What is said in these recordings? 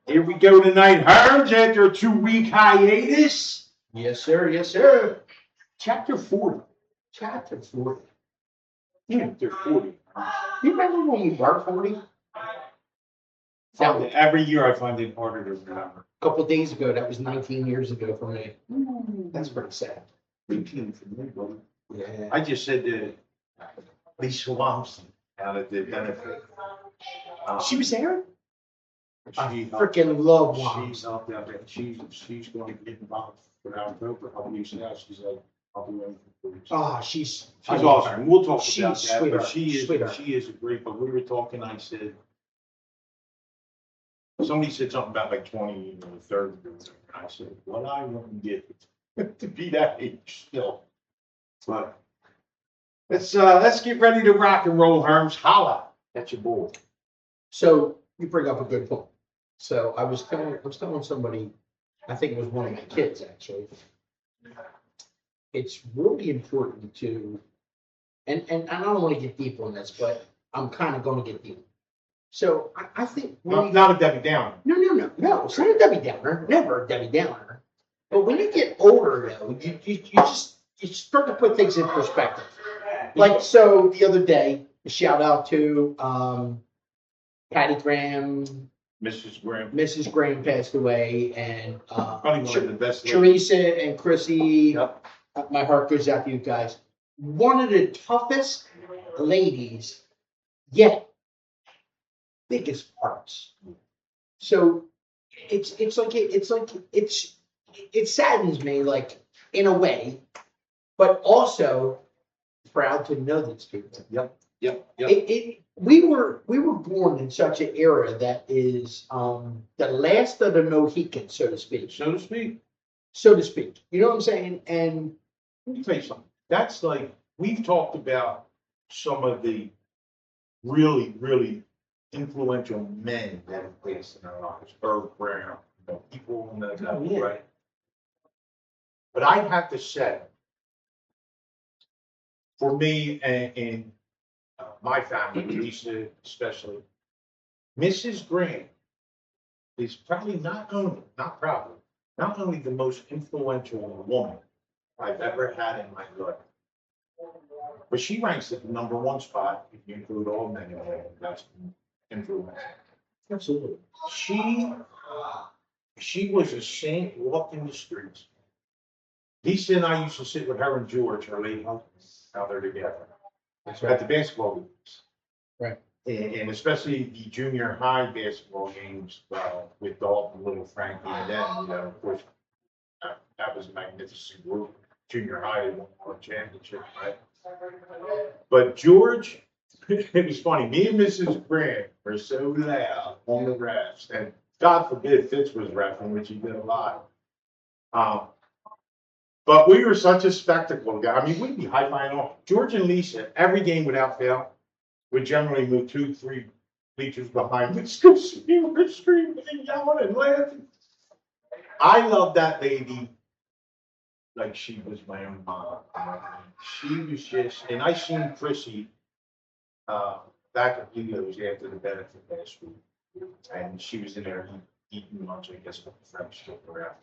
Here we go tonight, Herms, after a 2-week hiatus. Yes, sir. Yes, sir. Chapter 40. Chapter 40. Chapter 40. You remember when we were 40? Every year I find it harder to remember. A couple of days ago, that was 19 years ago for me. That's pretty sad. 18 for me, brother. Yeah. I just said to Lisa Wamson out at the benefit. She was there? I She freaking love She's moms. helped out there. She's going to get involved for October. I'll use that. She's like, I'll do anything for you. Oh, she's Awesome. We'll talk She's about that. But sweetheart. she is a great. But we were talking. I said somebody said something about like 20 or 30. And I said, what I wouldn't get to be that age still. But let's get ready to rock and roll, Herms. Holla at your boy. So you bring up a good point. So I was telling somebody, I think it was one of my kids actually. It's really important to, and I don't want to get deep on this, but I'm kind of going to get deep. So I think Not a Debbie Downer. No. It's not a Debbie Downer. Never a Debbie Downer. But when you get older, though, you start to put things in perspective. Like so, the other day, a shout out to Patty Graham. Mrs. Graham. Mrs. Graham passed away, and Probably one of the best. Teresa and Chrissy. Yep. My heart goes out to you guys. One of the toughest ladies, yet biggest hearts. So it saddens me, like, in a way, but also proud to know these people. Yep. We were born in such an era that is the last of the Mohicans, so to speak. So to speak. You know what I'm saying? And let me tell you something. That's like, we've talked about some of the really, really influential men that have placed in our lives. Irv Brown, people in that level, yeah. right? But I have to say, for me and my family, Lisa especially, Mrs. Graham is probably not only the most influential woman I've ever had in my life, but she ranks at the #1 spot if you include all men in women. That's influence. absolutely. She was a saint, walked in the streets. Lisa and I used to sit with her and George, her late husband, now they're together, That's at right. the basketball games. Right. And especially the junior high basketball games with Dalton, little Frankie, and then, of course, that was a magnificent group. Junior high won championship, right? But George, it was funny. Me and Mrs. Grant were so loud on the refs, and God forbid Fitz was reffing, which he did a lot. But we were such a spectacle, guy. I mean, we'd be high-fiving off. George and Lisa, every game without fail, would generally move 2-3 bleachers behind us because we were screaming and yelling and laughing. I love that lady like she was my own mom. She was just, and I seen Chrissy back at Leo's after the benefit last week, and she was in there eating lunch, I guess, with the friends took her out.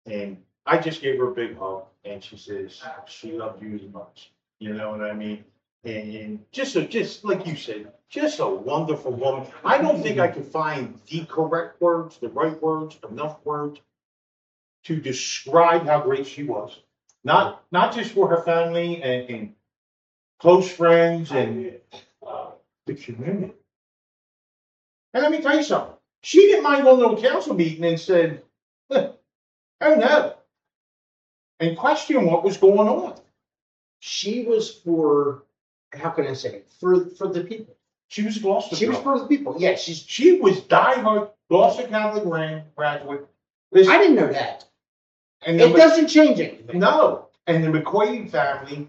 And I just gave her a big hug, and she says she loved you as much. You know what I mean? And just like you said, just a wonderful woman. I don't think I could find the correct words, the right words, enough words to describe how great she was. Not just for her family and close friends and the community. And let me tell you something. She didn't mind going to a council meeting and said, oh no, and question what was going on. She was for, how can I say it? For the people. She was Gloucester. She was for the people. Yeah, she was diehard Gloucester Catholic graduate. I didn't know that. And it doesn't change anything. No. And the McQuaid family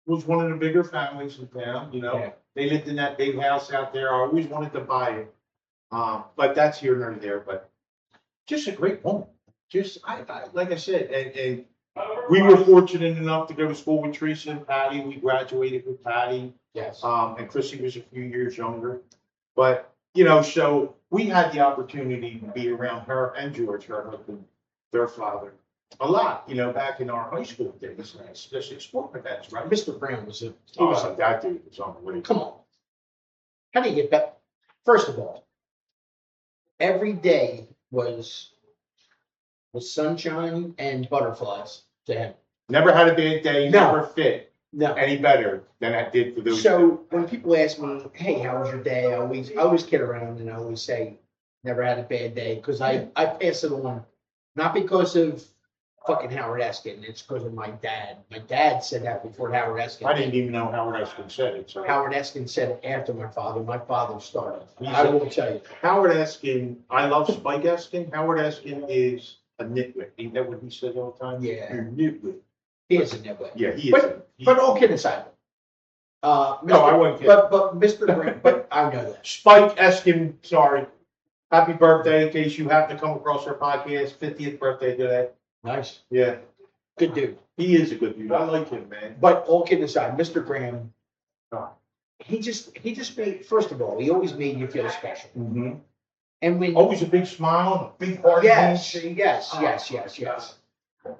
was one of the bigger families in town. Yeah. They lived in that big house out there. I always wanted to buy it. But that's here nor there. But just a great woman. Just I like I said, and we were fortunate enough to go to school with Teresa and Patty. We graduated with Patty. Yes. And Chrissy was a few years younger. But you know, so we had the opportunity to be around her and George, her husband, their father, a lot, you know, back in our high school days, especially sport events, right? Mr. Brown was That dude was unbelievable. come on. How do you get back? First of all, every day was sunshine and butterflies to him. Never had a bad day, No. never fit No. any better than I did for those. So when people ask me, "Hey, how was your day?" I always kid around and I always say, "Never had a bad day," because I pass it on, not because of fucking Howard Eskin. It's because of my dad. My dad said that before Howard Eskin. I didn't even know Howard Eskin said it. So Howard Eskin said it after my father. My father started. He I said- will tell you. Howard Eskin, I love Spike Eskin. Howard Eskin is a nitwit. Ain't that what he says all the time? Yeah. You're a nitwit. He is in that way. Yeah, he is. But all kidding aside. No, I wouldn't kid. But Mr. Grant, but I know that. Spike Eskin, sorry. Happy birthday in case you happen to come across our podcast. 50th birthday today. Nice. Yeah, Good dude. he is a good dude. I like him, man. But all kidding aside, Mr. Graham, Oh. he just made, first of all, he always made you feel special. Mm-hmm. And when Always a big smile and a big heart. yes.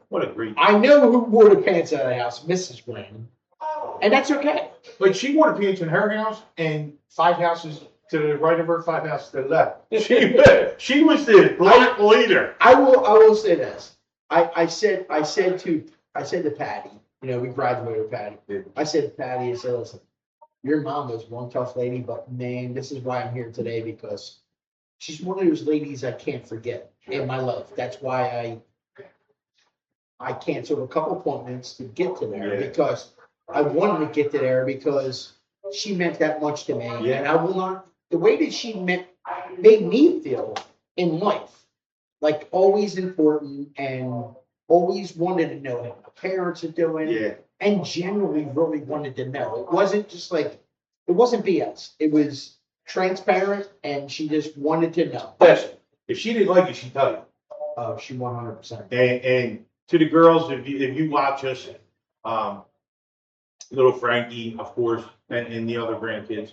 What a great. I know who wore the pants out of the house, Mrs. Graham. And that's okay. But she wore the pants in her house and 5 houses to the right of her, 5 houses to the left. She was the black leader. I will say this. I said to Patty, you know, we graduated with Patty. I said to Patty, I said, listen, your mom was one tough lady, but man, this is why I'm here today, because she's one of those ladies I can't forget in my life. That's why I canceled a couple appointments to get to there, Yeah. because I wanted to get to there because she meant that much to me. Yeah. And I will not, the way that she made me feel in life, like always important and always wanted to know how my parents are doing. Yeah. And generally really wanted to know. It wasn't just like, it wasn't BS. It was transparent and she just wanted to know. Listen, if she didn't like you, she'd tell you. Oh, she 100%. And to the girls, if you watch us, little Frankie, of course, and the other grandkids,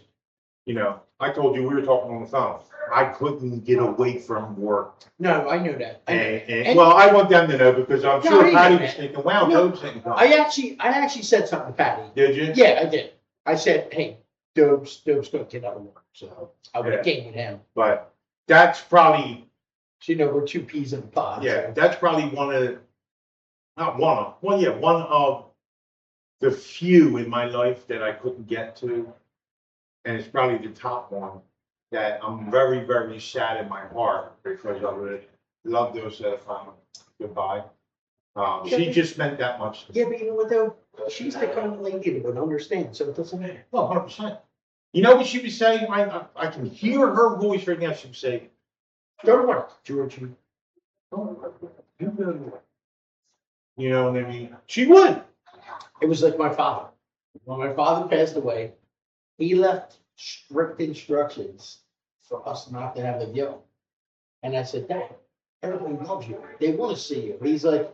you know, I told you we were talking on the phone. I couldn't get away from work. No, I know that. And well, I want them to know because I'm No, sure I Patty know was that. thinking, wow, No, Dobes didn't come. I actually said something to Patty. Did you? Yeah, I did. I said, hey, Dobes gonna get out of work. So I would Yeah. have came with him. But that's probably, So you know, we're 2 peas in a pod. yeah, So. that's probably one of the few in my life that I couldn't get to. And it's probably the top one that I'm very, very sad in my heart because I would love to have said goodbye. She just meant that much to me. Yeah, but you know what though? She's the kind of lady that would understand, so it doesn't matter. Oh, 100%. You know what she was saying? I can hear her voice right now. She was saying, Go to work, Georgie. you go to work. You know what I mean? She would. It was like my father. When my father passed away, he left strict instructions for us not to have a deal. And I said, Dad, everybody loves you. They want to see you. He's like,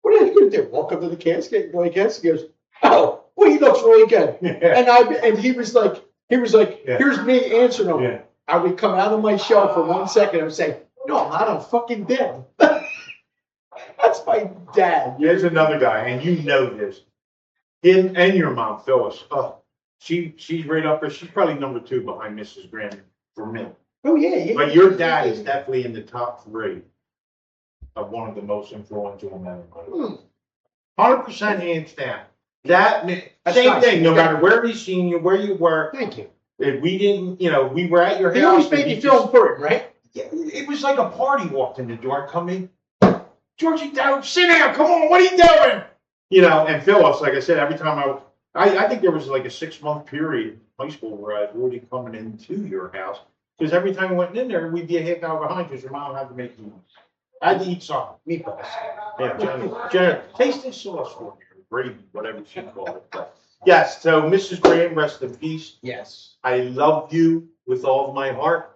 what are you going to do? Walk up to the casket and go to the casket? He goes, oh, well, he looks really good. Yeah. And he was like, Yeah. here's me answering him. Yeah. I would come out of my shell for 1 second and would say, no, I'm not. I'm fucking dead. That's my dad. There's another guy, and you know this. Him and your mom, Phyllis. Oh, she's right up there. She's probably number 2 behind Mrs. Graham for me. Oh, yeah. But your dad is definitely in the top 3 of one of the most influential men in my life. 100% hands down. That's same nice. thing, no matter where he's seen you, where you were. Thank you. If we didn't, you know, we were at your house. He always and made he me feel just- important, right? Yeah, it was like a party. Walked in the door, come in, Georgie, down, sit down, come on, what are you doing? You know, and Phyllis, like I said, every time I think there was like a 6-month period in high school where I was already coming into your house because every time I went in there, we'd be a half hour behind because your mom had to make meals. I had to eat something. Meatballs. Yeah, Jenny, taste this sauce for me, or gravy, whatever she called it. But yes, so Mrs. Graham, rest in peace. Yes. I love you with all of my heart.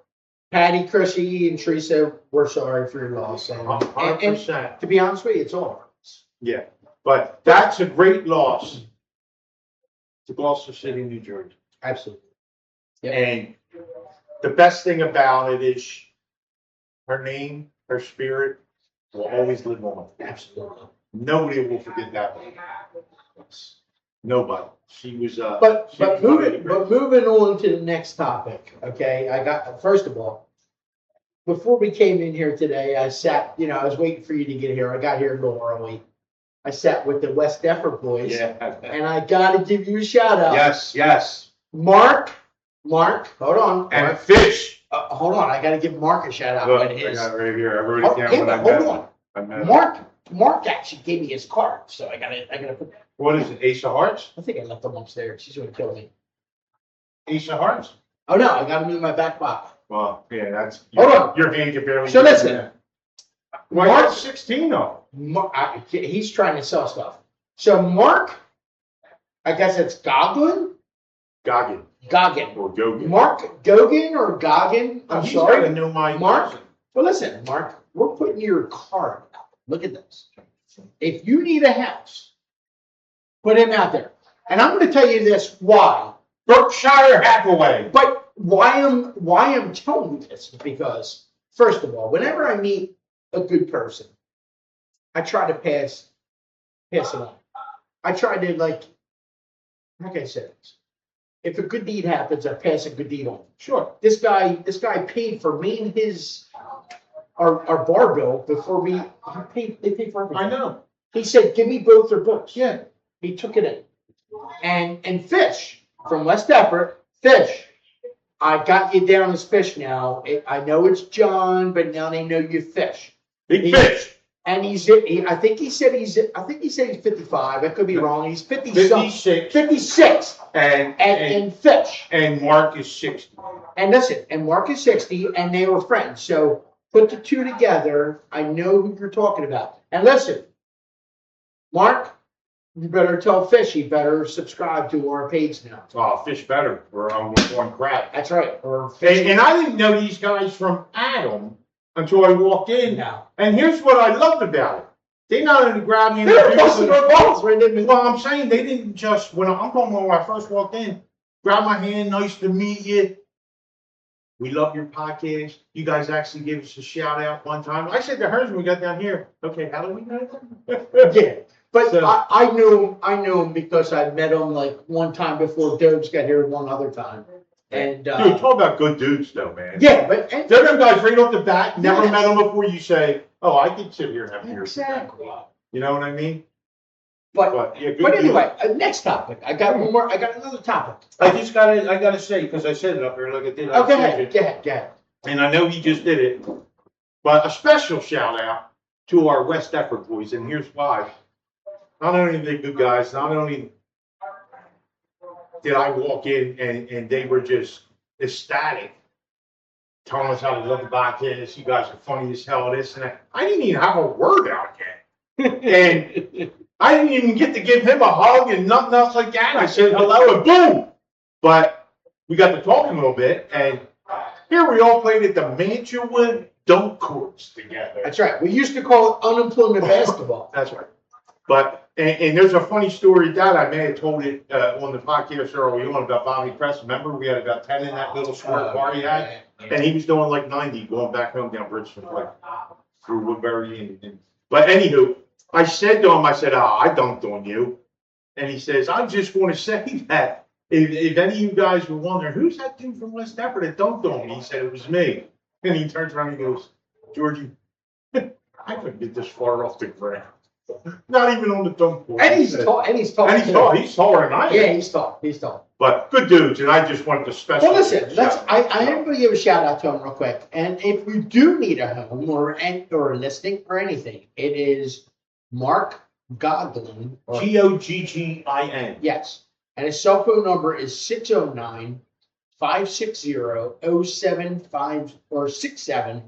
Patty, Chrissy, and Teresa, we're sorry for your loss. And 100%. to be honest with you, it's all ours. Yeah, but that's a great loss to Gloucester City, New Jersey. Absolutely. Yep. And the best thing about it is her name, her spirit will always live on. Absolutely. Nobody will forget that. Nobody. She was. But she was one of the moving on to the next topic. Okay, first of all, before we came in here today, I sat. I was waiting for you to get here. I got here a little early. I sat with the West Effort boys. Yeah. And I got to give you a shout out. Yes. Mark, hold on. And Mark, Fish. hold on. I got to give Mark a shout out. Look, When I his, got it right here. I wrote it down yeah, when I but met hold him. I met on. Mark actually gave me his card, so I gotta put. What is it? Ace of Hearts? I think I left them upstairs. She's gonna kill me. Ace of Hearts? Oh no, I got him in my back pocket. Well, yeah, that's. Hold on. Your hand can barely. So listen. Well, Mark, you're 16 though. He's trying to sell stuff. So Mark, I guess it's Goggin. Goggin. Or Goggin. Mark Goggin or Goggin. I'm He's sorry. gotta know my Mark. person. Well, listen, Mark, we're putting your card out. Look at this. If you need a house, put him out there. And I'm going to tell you this why. Berkshire Hathaway. But why I'm telling you this is because, first of all, whenever I meet a good person, I try to pass it on. I try to how can I say this? If a good deed happens, I pass a good deed on. Sure. This guy paid for me and our bar bill before they paid for everything. I know. He said, give me both their books. Yeah. He took it in. And Fish from West Effort, Fish, I got you down as Fish now. I know it's John, but now they know you Fish. Big Fish. And I think he said he's 55. I could be wrong. He's 56. 56. And Fish. And Mark is 60. And listen, and Mark is 60, and they were friends. So put the two together. I know who you're talking about. And listen, Mark, you better tell Fish he better subscribe to our page now. Oh, Fish better. We're on crap. That's right. And I didn't know these guys from Adam until I walked in. No. And here's what I loved about it. They not only grabbed me. They were busting their balls right in. Well, I'm saying they didn't just, I'm talking when I first walked in, grab my hand, nice to meet you. We love your podcast. You guys actually gave us a shout out one time. I said to Herms when we got down here, okay, how do we know them? Yeah. But So- I knew him because I met him one time before Dobes got here one other time. And Dude, talk about good dudes though, man. yeah, but They're them guys right off the bat, never Yes. met them before you say, oh, I could sit here and have beers. exactly. You know what I mean? But Yeah, good anyway, next topic. I got one more. I got another topic. I gotta say, because I said it up here like I did. Oh, go ahead. And I know he just did it, but a special shout out to our West Effort boys, and here's why. Not only are they good guys, not only did I walk in and they were just ecstatic, telling us how they love the podcast, you guys are funny as hell, this and that. I didn't even have a word out yet. And I didn't even get to give him a hug and nothing else like that. I said hello and boom. But we got to talking a little bit, and here we all played at the Mantuawood dunk courts together. That's right. We used to call it unemployment basketball. That's right. But and there's a funny story that I may have told it on the podcast early on about Bobby Press. Remember, we had about 10 in that little square bar he had, and he was doing like 90 going back home down Bridgeport through Woodbury. But anywho, I said to him, I said, I dunked on you. And he says, I just want to say that if any of you guys were wondering, who's that dude from West Effort that dunked on me? He said, it was me. And he turns around and goes, Georgie, I couldn't get this far off the ground. Not even on the dunk board. And he's tall. He's taller than I am. Yeah, he's tall. But good dudes, and I just wanted to special. Well, listen, I am going to give a shout out to him real quick. And if you do need a home or a listing or anything, it is Mark Goggin. Goggin. Yes. And his cell phone number is 609-560-075 or 6756.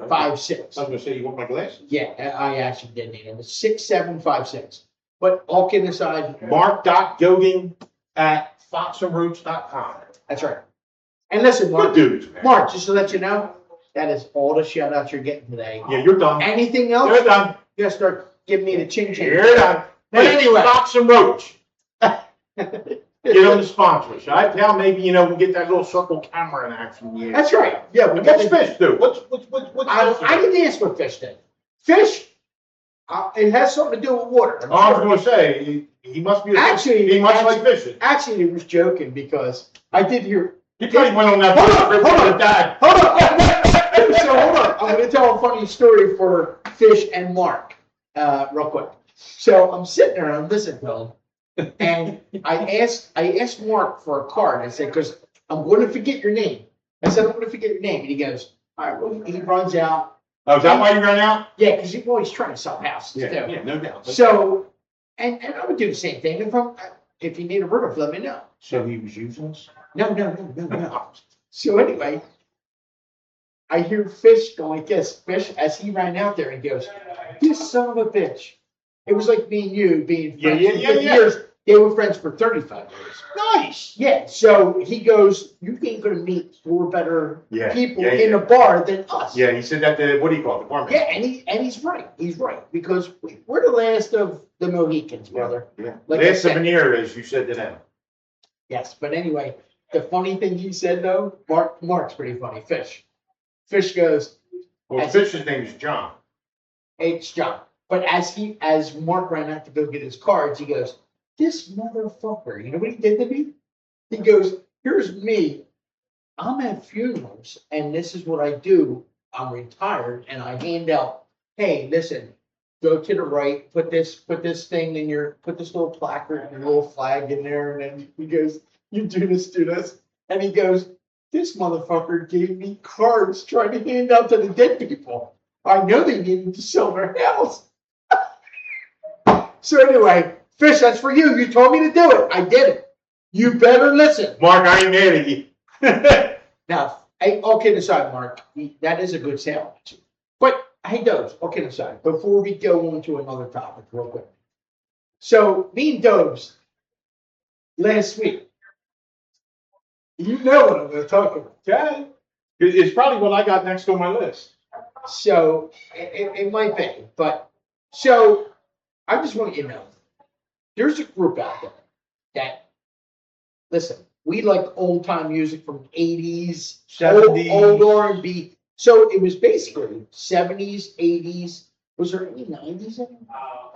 I was going to say, you want my glasses? Yeah, I actually did need him. It's 6756. But all kidding aside, Mark.Goggin@foxandroots.com. that's right. And listen, Mark, Good dudes, man. Mark, just to let you know, that is all the shout outs you're getting today. Yeah, you're done. Anything else? You're done. You gotta start giving me the ching ching. You're done. But Hey, anyway. Fox and Roach. Get them to sponsor us. I tell maybe, we'll get that little circle camera in action. Yeah. That's right. Yeah. What's fish do? What's I didn't ask what fish did. Fish, it has something to do with water. Oh, I was going to say, he must be he must like fishing. Actually, he was joking because I did hear. He probably went on that Hold on. dad. Hold on. So hold on. I'm going to tell a funny story for Fish and Mark, real quick. So I'm sitting there and I'm listening to him. And I asked Mark for a card. I said, because I'm going to forget your name. I said, I'm going to forget your name. And he goes, all right, well, he runs out. Oh, is that why you ran out? Yeah, because he's always trying to sell houses too. Yeah, no doubt. So, and I would do the same thing. If you need a roof, let me know. So he was useless? No. So anyway, I hear Fish going like this. Fish, as he ran out there and goes, this son of a bitch. It was like me and you being friends for 50 years. They were friends for 35 years. Nice. Yeah. So he goes, you ain't gonna meet four better people in a bar than us. Yeah, he said that to, what do you call it, the barman? Yeah, and he's right. He's right. Because we're the last of the Mohicans, brother. Yeah. Like Last souvenir, as you said to them. Yes, but anyway, the funny thing he said though, Mark's pretty funny. Fish goes. Well, Fish's name is John. It's John. But as Mark ran out to go get his cards, he goes, this motherfucker, you know what he did to me? He goes, here's me. I'm at funerals, and this is what I do. I'm retired, and I hand out, hey, listen, go to the right, put this thing in put this little placard and a little flag in there, and then he goes, you do this. And he goes, this motherfucker gave me cards trying to hand out to the dead people. I know they needed to sell their house. So anyway, Fish, that's for you. You told me to do it. I did it. You better listen. Mark, I ain't mad at you. Now, hey, all kidding aside, Mark, that is a good sale. But, hey, Dobes, all kidding aside, before we go on to another topic real quick. So, me and Dobes, last week, you know what I'm going to talk about. Okay. It's probably what I got next on my list. So, it might be. But, so, I just want you to know, there's a group out there that, listen, we like old time music from the 80s, 70s. old R&B. So it was basically 70s, 80s. Was there any 90s in it?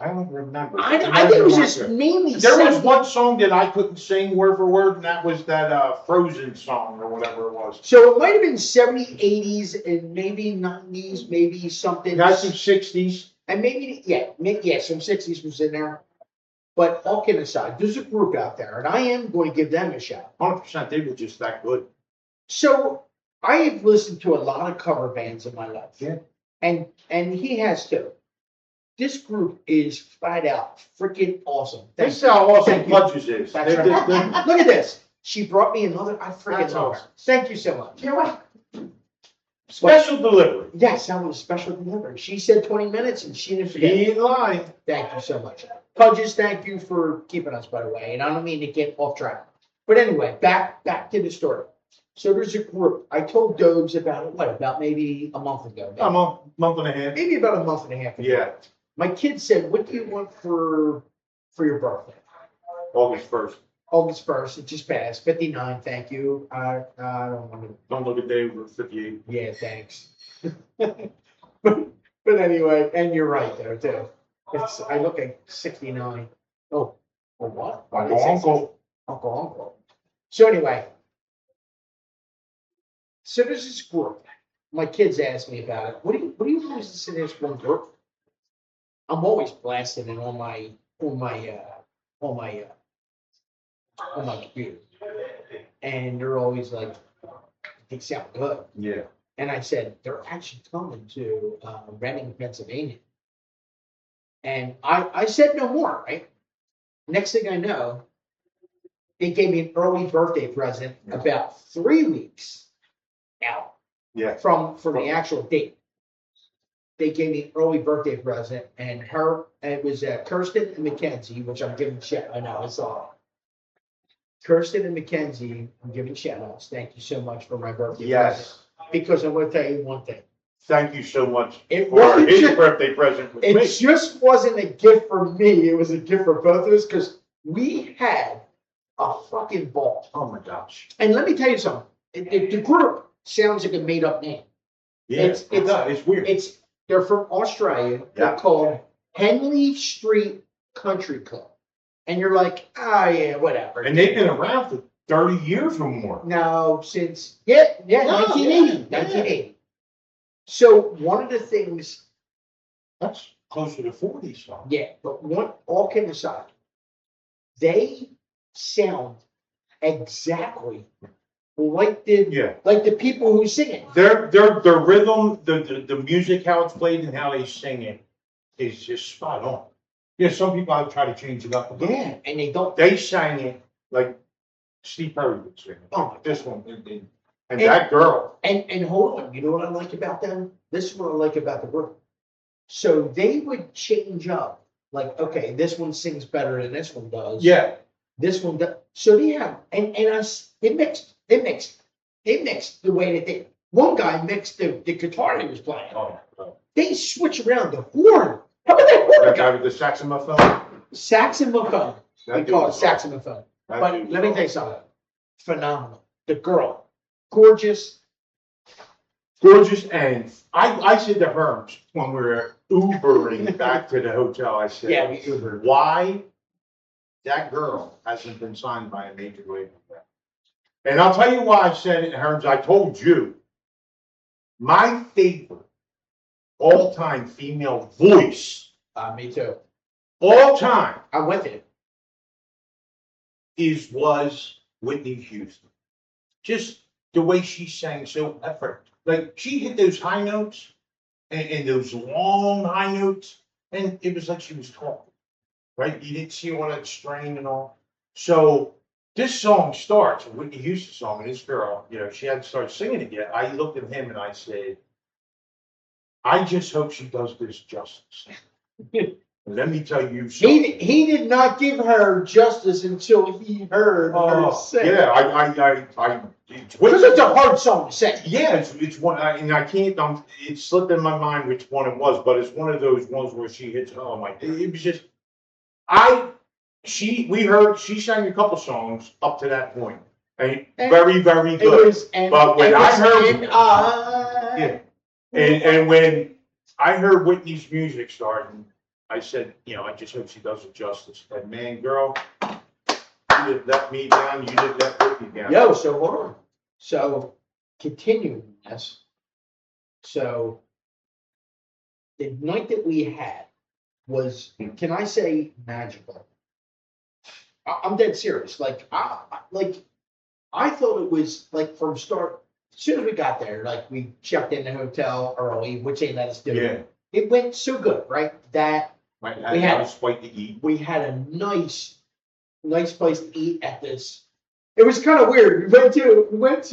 I don't remember. I think it was just mainly There 70s. was one song that I couldn't sing word for word, and that was that Frozen song or whatever it was. So it might have been 70s, 80s, and maybe 90s, maybe something. Got some 60s. And maybe, some 60s was in there. But all kidding aside, there's a group out there, and I am going to give them a shout. 100%, they were just that good. So I have listened to a lot of cover bands in my life. Yeah. And he has too. This group is flat out freaking awesome. They sell awesome Pudges is. That's right. Look at this. She brought me another. I freaking That's love her. awesome. Thank you so much. You know what? Special delivery. Yes, that was special delivery. She said 20 minutes and she didn't forget. He ain't lying. Thank you so much. Pudges, thank you for keeping us, by the way. And I don't mean to get off track. But anyway, back to the story. So there's a group. I told Dobes about it, about maybe a month ago. A month and a half. Maybe about a month and a half ago. Yeah. My kid said, what do you want for your birthday? August 1st. August 1st. It just passed. 59, thank you. I don't want to. Don't look at Dave, we're 58. Yeah, thanks. but anyway, and you're right there, too. I look at 69. Oh, what? Uncle. So anyway, so there's this group. My kids asked me about it. What do you listen to this one group? I'm always blasting it on my computer, and they're always like, they sound good. Yeah. And I said, they're actually coming to Reading, Pennsylvania. And I said no more, right? Next thing I know, they gave me an early birthday present about 3 weeks out from the actual date. They gave me an early birthday present, and it was Kirsten and Mackenzie, which I'm giving shout. I know, it's all. Kirsten and Mackenzie, I'm giving shout outs. Thank you so much for my birthday present. Because I'm going to tell you one thing. Thank you so much It for wasn't his just- birthday present with It me. just wasn't a gift for me. It was a gift for both of us because we had a fucking ball. Oh my gosh. And let me tell you something. The group sounds like a made up name. Yeah, it's weird. They're from Australia. They're Yeah. called Henley Street Country Club. And you're like, yeah, whatever. And they've been around for 30 years or more. No, since, No, 1980. yeah. 1980. So one of the things, That's closer to 40 songs. yeah, but all kidding aside, they sound exactly like the people who sing it. Their rhythm, the music, how it's played and how they sing it is just spot on. Yeah, some people have tried to change it up a bit. Yeah, and they don't. They sang it like Steve Perry would sing it. Oh, This one. And that girl. And hold on, you know what I like about them? This is what I like about the group. So they would change up. Like, okay, this one sings better than this one does. Yeah. This one does. So they have, they mixed the way that they, one guy mixed the guitar he was playing. Oh. They switch around the horn. How about that horn That guy? guy with the saxophone. Saxophone. We That call it dude- saxophone. that But dude- let me tell you something. Phenomenal. The girl, gorgeous. Gorgeous. And I said to Herms when we were Ubering back to the hotel, I said, Yeah, we Ubered. why that girl hasn't been signed by a major label yet? And I'll tell you why I said it, Herms. I told you, my favorite all-time female voice, Me too. all time, I'm with it. was Whitney Houston. Just the way she sang so effort. Like she hit those high notes and those long high notes, and it was like she was talking. Right? You didn't see all that strain and all. So this song starts, a Whitney Houston song, and this girl, she hadn't started singing it yet. I looked at him and I said, I just hope she does this justice. Let me tell you something. He did not give her justice until he heard her sing. Yeah, Because it's a hard song to sing. Yeah, it's one, and I can't. It slipped in my mind which one it was, but it's one of those ones where she hits. Oh my! It was just. She sang a couple songs up to that point, and very, very good. But when I heard, yeah, and when I heard Whitney's music starting, I said, I just hope she does it justice. And man, girl, you didn't let me down. You didn't let Whitney down. Yo, so hold on. So continuing this. So the night that we had was, can I say, magical? I'm dead serious. Like I thought it was like from start. As soon as we got there, like we checked in the hotel early, which they let us do. Yeah. It went so good, right? That We had- had a spike to eat. we had a nice place to eat at this. It was kind of weird. We went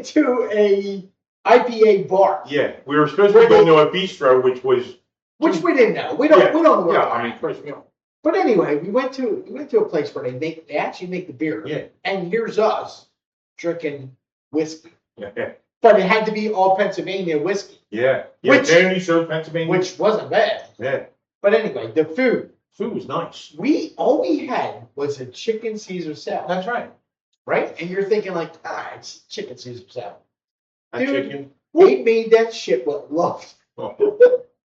to a IPA bar, Yeah, we were supposed to be going to a bistro, which was. which we didn't know. We don't know what. Yeah, I mean, first meal. But anyway, we went to a place where they actually make the beer. Yeah. And here's us drinking whiskey, Yeah. but it had to be all Pennsylvania whiskey, Yeah. Which- Danny showed Pennsylvania. which wasn't bad. Yeah. But anyway, the food. Food was nice. All we had was a chicken Caesar salad. That's right. Right? And you're thinking like, it's chicken Caesar salad. That Dude. chicken. They made that shit with love. Oh,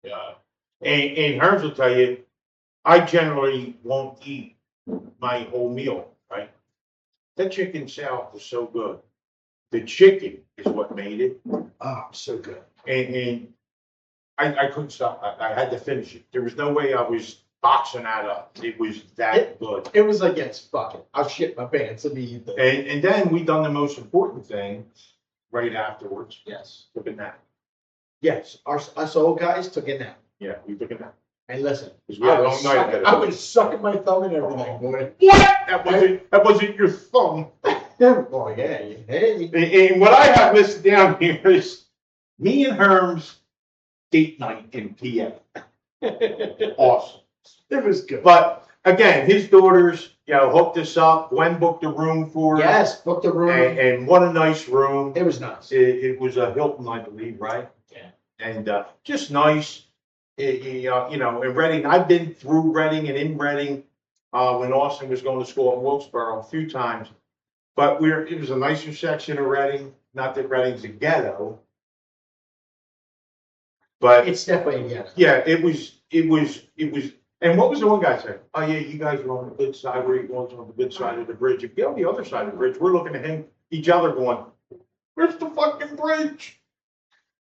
yeah. And Herms will tell you, I generally won't eat my whole meal, right? That chicken salad was so good. The chicken is what made it. Oh, so good. And I couldn't stop. I had to finish it. There was no way I was boxing that up. It was that good. It was like, yes, fuck it. I'll shit my pants and eat this. And then we done the most important thing right afterwards. Yes. Took a nap. Yes. Us old guys took a nap. Yeah, we took a nap. And listen, 'Cause we had a long night ahead of I us. was sucking my thumb and everything, boy. What? That wasn't your thumb. Oh, yeah. Hey. And what I have listed down here is me and Herm's date night in PA. Awesome. It was good. But again, his daughters, hooked us up. Gwen booked a room for us. Yes, booked the room. And what a nice room. It was nice. It was a Hilton, I believe, right? Yeah. And just nice. In Reading, I've been through Reading and in Reading. when Austin was going to school in Wilkesboro a few times. But it was a nicer section of Reading, not that Reading's a ghetto. But It's definitely, yeah. yeah, it was, and what was the one guy saying? Oh yeah, you guys are on the good side, we're going on the good side of the bridge. If you go on the other side of the bridge, we're looking at each other going, where's the fucking bridge?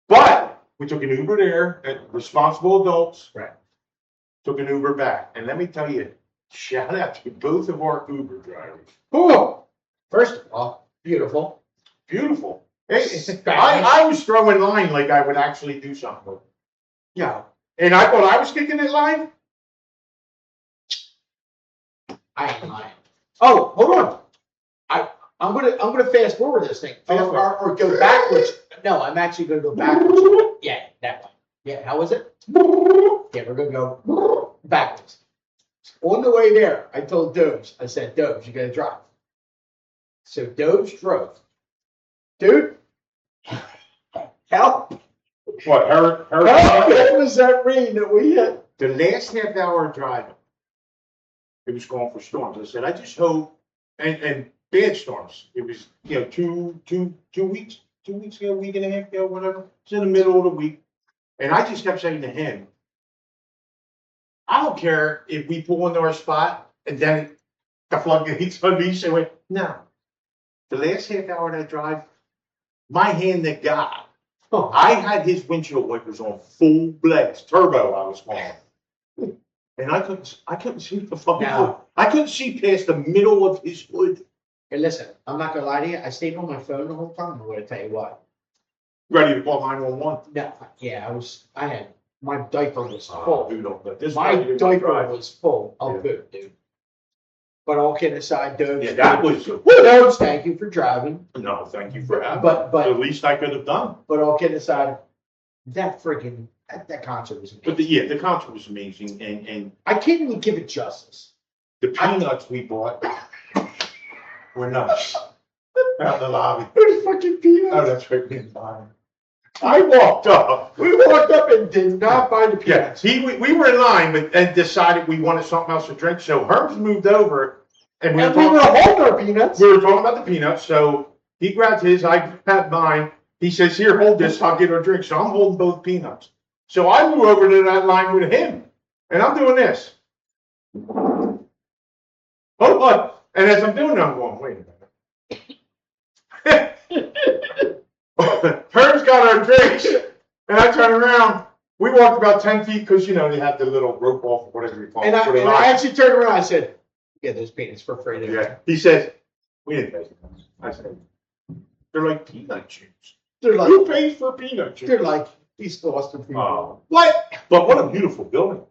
But we took an Uber there, responsible adults. Right. Took an Uber back. And let me tell you, shout out to both of our Uber drivers. Oh, first of all, beautiful. Beautiful. I was throwing line like I would actually do something with it. Yeah. And I thought I was kicking it line. I ain't lying. Oh, hold on. I'm gonna fast forward this thing. Or go backwards. No, I'm actually gonna go backwards. Yeah, that one. Yeah, how was it? Yeah, we're gonna go backwards. On the way there, I told Dobes, I said, Dobes, you gotta drive. So Dobes drove. Dude, help. What, How bad was that rain that we had? The last half hour of driving, it was going for storms. I said, I just hope, and bad storms. It was, 2 weeks ago, week and a half ago, whatever. It's in the middle of the week. And I just kept saying to him, I don't care if we pull into our spot and then the floodgates unleashed. I went, no. The last half hour of that drive, my hand to God. I had his windshield wipers on full blast, turbo I was calling. And I couldn't see the fucking hood. I couldn't see past the middle of his hood. Hey, listen, I'm not gonna lie to you. I stayed on my phone the whole time. I'm gonna tell you what. Ready to call 911. No, yeah, my diaper was Oh, full. dude, don't let this My guy do diaper drive. was full of Yeah. poop, dude. But all kidding aside, Dobes. Yeah, that was. Dobes, thank you for driving. No, thank you for having. But The least I could have done. But all kidding aside, that freaking that concert was amazing. But the concert was amazing, and I can't even give it justice. the peanuts we bought were nuts. Out in the lobby. What fucking peanuts? Oh, that's right, we didn't buy them. I walked up. We walked up and did not buy the Yeah, peanuts. we were in line, and decided we wanted something else to drink. So Herms moved over, and We were holding our peanuts. we were talking about the peanuts. So he grabbed his, I had mine. He says, "Here, hold this. I'll get her a drink." So I'm holding both peanuts. So I move over to that line with him, and I'm doing this. Hold on. And as I'm doing it, I'm going, wait a minute. Herm's got our drinks, and I turn around. We walked about 10 feet because, they have the little rope off, or whatever you call it. And for the I line. actually turned around. I said, "Yeah, those peanuts for free." Yeah. He says, we didn't pay for them. I said, they're like peanut chips. They're like, Who pays for peanut chips? they're like these Boston people. Oh, what? But what a beautiful building.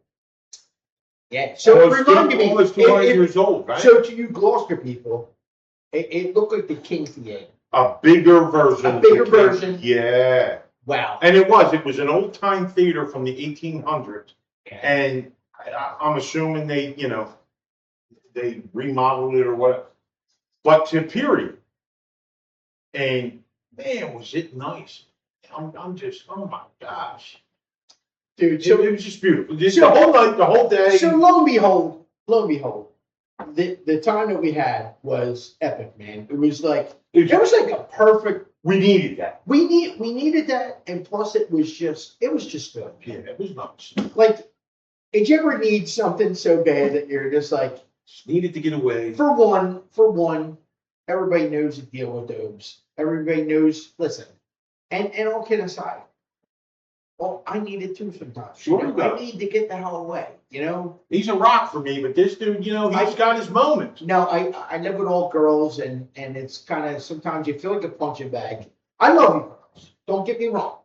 Yeah. So it reminded me. Almost 200 years old, right? So to you Gloucester people, it looked like the King Theater. A bigger version. A bigger version. Yeah. Wow. And it was an old time theater from the 1800s. Yeah. And I'm assuming they remodeled it or what, but to period. And man, was it nice. I'm just, oh my gosh. Dude, So it was just beautiful. Just the whole night, the whole day. So lo and behold, the time that we had was epic, man. It was like a perfect. We needed that. We needed that, and plus it was just good. Yeah, it was nice. Like, did you ever need something so bad that you're just like, Just needed to get away. for one, everybody knows the deal with Dobes. Everybody knows. Listen, and all kidding aside, well, I need it too sometimes. Sure You you know, do. I need to get the hell away. He's a rock for me, but this dude, he's got his moments. No, I live with all girls, and it's kind of sometimes you feel like a punching bag. I love you girls. Don't get me wrong,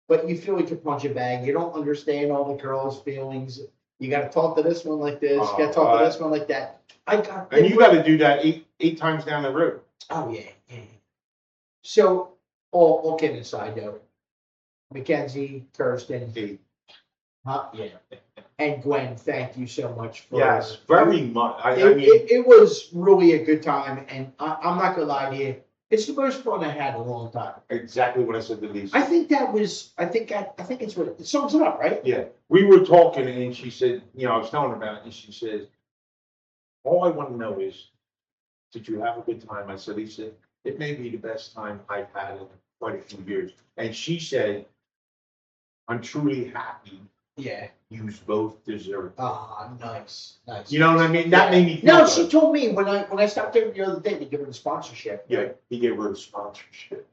but you feel like a punching bag. You don't understand all the girls' feelings. You got to talk to this one like this. You got to talk to this one like that. And you got to do that eight times down the road. Oh yeah. So all kidding aside, though, Mackenzie, Kirsten, yeah, and Gwen, thank you so much for. Yes, very much. It was really a good time, and I'm not gonna lie to you, it's the most fun I had in a long time. Exactly what I said to Lisa. I think it's what it sums it up, right? Yeah, we were talking, and she said, I was telling her about it, and she says, all I want to know is, did you have a good time? I said, Lisa, it may be the best time I've had in quite a few years. And she said, I'm truly happy Yeah. you both deserve it. Ah, nice. You know what I mean? That made me feel No, good. she told me when I stopped there the other day to give her the sponsorship. Yeah, he gave her a sponsorship.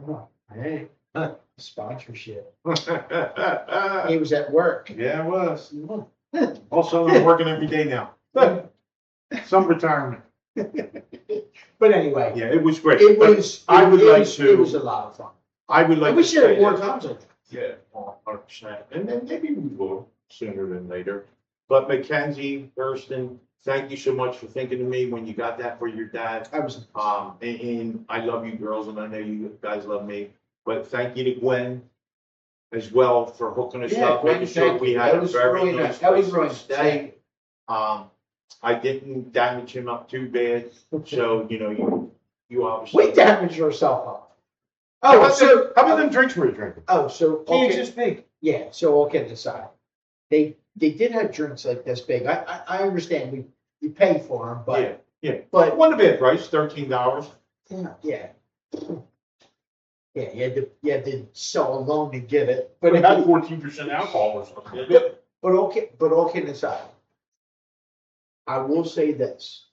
Oh, hey, Huh. sponsorship. Yeah, He was at work. it was. Also, I'm working every day now. Some retirement. But anyway, Yeah, it was great. it But was. I would like It to. was a lot of fun. I would like And we to should have say more that. times like that. Yeah, 100%. And then maybe we will sooner than later. But Mackenzie, Thurston, thank you so much for thinking of me when you got that for your dad. I was. And I love you girls, and I know you guys love me. But thank you to Gwen as well for hooking us Yeah, up, Gwen, making sure thank we you. had That a was very really nice nice. That was place really to nice. stay. I didn't damage him up too bad, so you obviously. We damaged yourself up. How Oh, about so how about them drinks we were drinking? oh, so Can't okay. just big. Yeah, so all kidding aside, they did have drinks like this big. I understand you pay for them, but Yeah. but It wasn't a bad price, $13. yeah. Yeah, you had to sell a loan to get it. But It had 14% alcohol or something. didn't it? but all kidding aside, I will say this.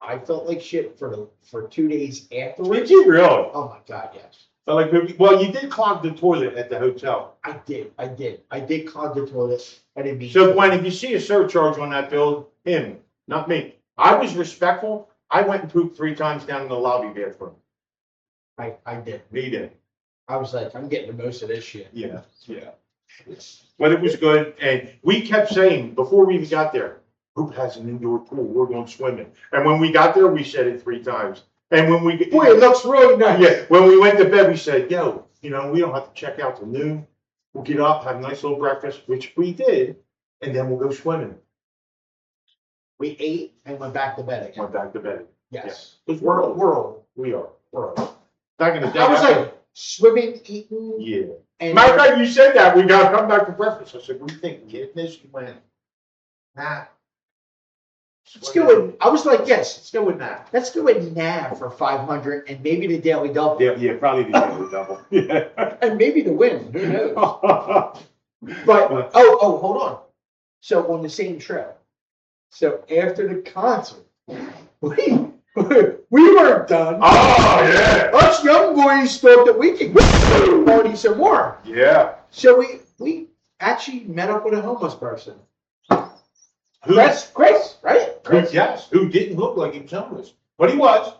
I felt like shit for 2 days afterwards. Did you really? Oh my God, yes. Well, you did clog the toilet at the hotel. I did clog the toilet. I didn't mean So to. Gwen, if you see a surcharge on that bill, him, not me. I was respectful. I went and pooped 3 times down in the lobby bathroom. I did. Me did. I was like, I'm getting the most of this shit. Yeah. But it was good, and we kept saying before we even got there, "Who has an indoor pool? We're going swimming." And when we got there, we said it 3 times. And when we Boy, it looks really nice. yeah, when we went to bed, we said, "Yo, we don't have to check out till noon. We'll get up, have a nice little breakfast," which we did, and then we'll go swimming. We ate and went back to bed again. Went back to bed. Yes. Because We're old. we are. We're old. Back in the day. I was like swimming, eating, yeah. and Matter of fact, you said that we got to come back for breakfast. I said, "What do you think? Get this?" You went, "Nah." let's go with. I was like, yes, Let's go with that. let's go with NAV for 500 and maybe the daily double Yeah, probably the daily double. Yeah. and maybe the win. Who knows? But hold on. So on the same trip. So after the concert, we weren't done. Oh yeah. Us young boys thought that we could party some more. Yeah. So we actually met up with a homeless person. Who? Chris, right? Chris. Yes. Who didn't look like he was homeless, but he was.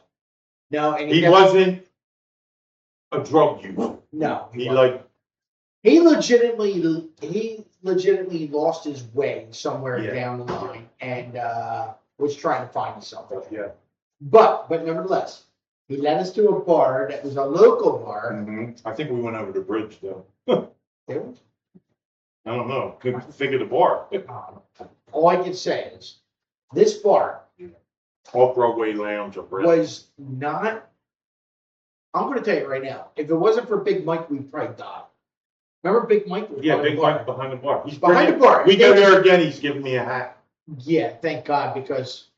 No, and He wasn't a drug user. No, He wasn't. He legitimately lost his way somewhere Yeah. down the line and was trying to find something. Yeah. But nevertheless, he led us to a bar that was a local bar. I think we went over the bridge though. There was- I don't know. Couldn't think of the bar. All I can say is this bar Off Broadway Lounge or bridge. was not. I'm going to tell you right now. If it wasn't for Big Mike, we'd probably die. Remember Big Mike? Was Yeah, behind Big the bar? Mike behind the bar. He's Behind the brilliant. bar. We go there again. He's giving me a hat. Yeah, thank God, because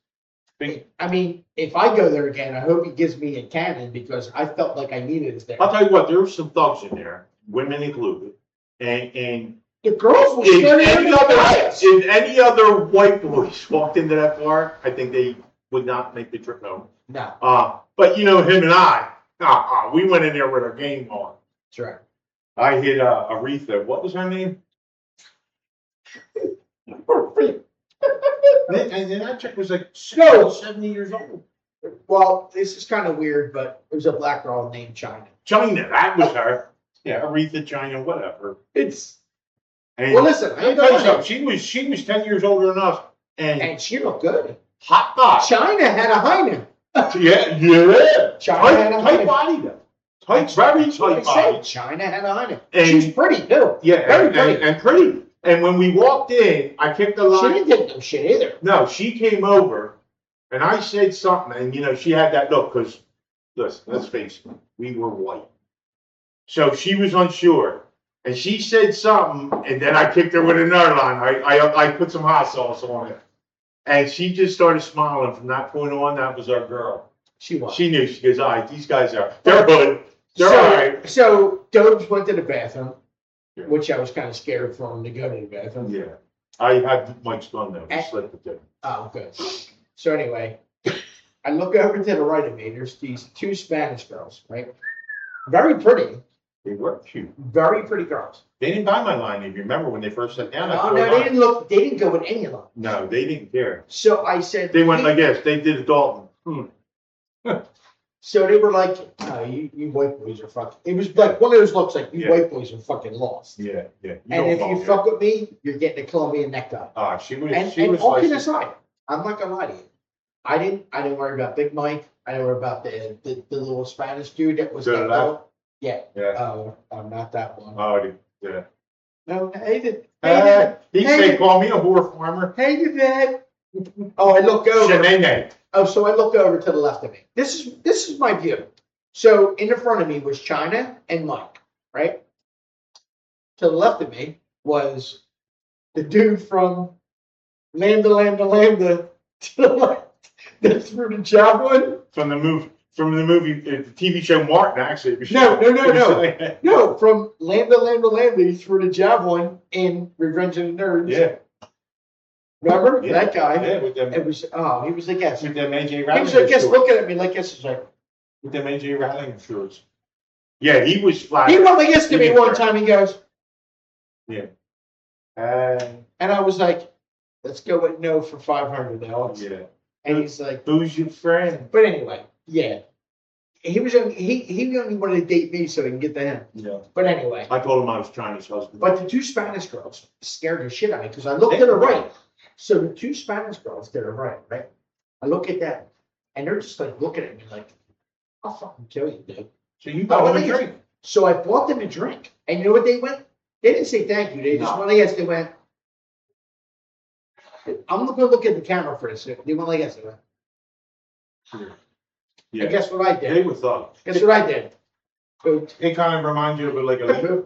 Big- I mean, if I go there again, I hope he gives me a cannon because I felt like I needed it there. I'll tell you what. There were some thugs in there, women included, and The girls were if standing any in the other lights. if any other white boys walked into that bar, I think they would not make the trip home. No, But him and I, we went in there with our game on. that's right. I hit Aretha. What was her name? And that chick was like 70 years old. Well, this is kind of weird, but there was a black girl named China. China, that was her. Yeah, Aretha, China, whatever. And Well, listen, I let me ain't tell you gonna something. She was 10 years older than us, and and she looked good. hot dog. China had a hymen. Yeah. China had a Tight hymen. body though. Tight, very That's what I tight said. body. China had a hymen. And- She's pretty too. Yeah, Very pretty. and pretty. And when we walked in, I kicked the She line. didn't take no shit either. No, she came over, and I said something, and she had that look because, listen, let's face it, we were white. So she was unsure, and she said something, and then I kicked her with another line. I put some hot sauce on it, And she just started smiling from that point on. That was our girl. She was. She knew. She goes, all right, these guys they're good. They're so, all right. So Dobes went to the bathroom, Yeah. which I was kind of scared for him to go to the bathroom. Yeah. I had Mike's gun though. He slipped it there. Oh, good. So anyway, I look over to the right of me. There's these two Spanish girls, right? Very pretty. They were cute. Very pretty girls. They didn't buy my line. If you remember when they first sat down. No, they didn't look. They didn't go with any of them. No, they didn't care. So I said They went like this. They did a Dalton. So they were like, "No, you white boys are fucking." It was like one of those looks like you Yeah. white boys are fucking lost. Yeah, yeah. And if you fuck with me, you're getting a Colombian necktie. She was. And She was all like. kidding aside, I'm not gonna lie to you. I didn't worry about Big Mike. I didn't worry about the little Spanish dude that was To the that left? little. Yeah. Yeah. Not that one. Oh, yeah. No, hey, He said, "Call me a whore farmer." hey, Yvette. Oh, I look over. Shanae. Oh, so I look over to the left of me. This is my view. So in the front of me was China and Mike, right? To the left of me was the dude from Lambda. To the left, that threw the javelin. From the movie, the TV show Martin. Actually, it was- No. No, from Lambda. He threw the javelin in Revenge of the Nerds. Yeah. Remember Yeah. that guy? Yeah, with them. It was he was a guest. With them AJ He Rattling was a guest shorts. looking at me like this. Is like With them AJ Rattling shorts. Yeah, he was flat. he went like this to me one time. He goes, And and I was like, let's go with no for 500 now. yeah. And he's like, Who's your friend? but anyway, yeah. He was only, he only wanted to date me so he can get to him. Yeah. But anyway, I told him I was China's husband. but the two Spanish girls scared the shit out of me because I looked to the right. So the two Spanish girls to the right, right? I look at them and they're just like looking at me like, I'll fucking kill you, dude. So you bought him a drink. So I bought them a drink. And you know what they went? They didn't say thank you. They just went like this. They went, I'm not going to look at the camera for this. They went like this. They went, Yeah. and guess what I did? They were thugs. Guess what I did? Boot. It kind of reminds you of like a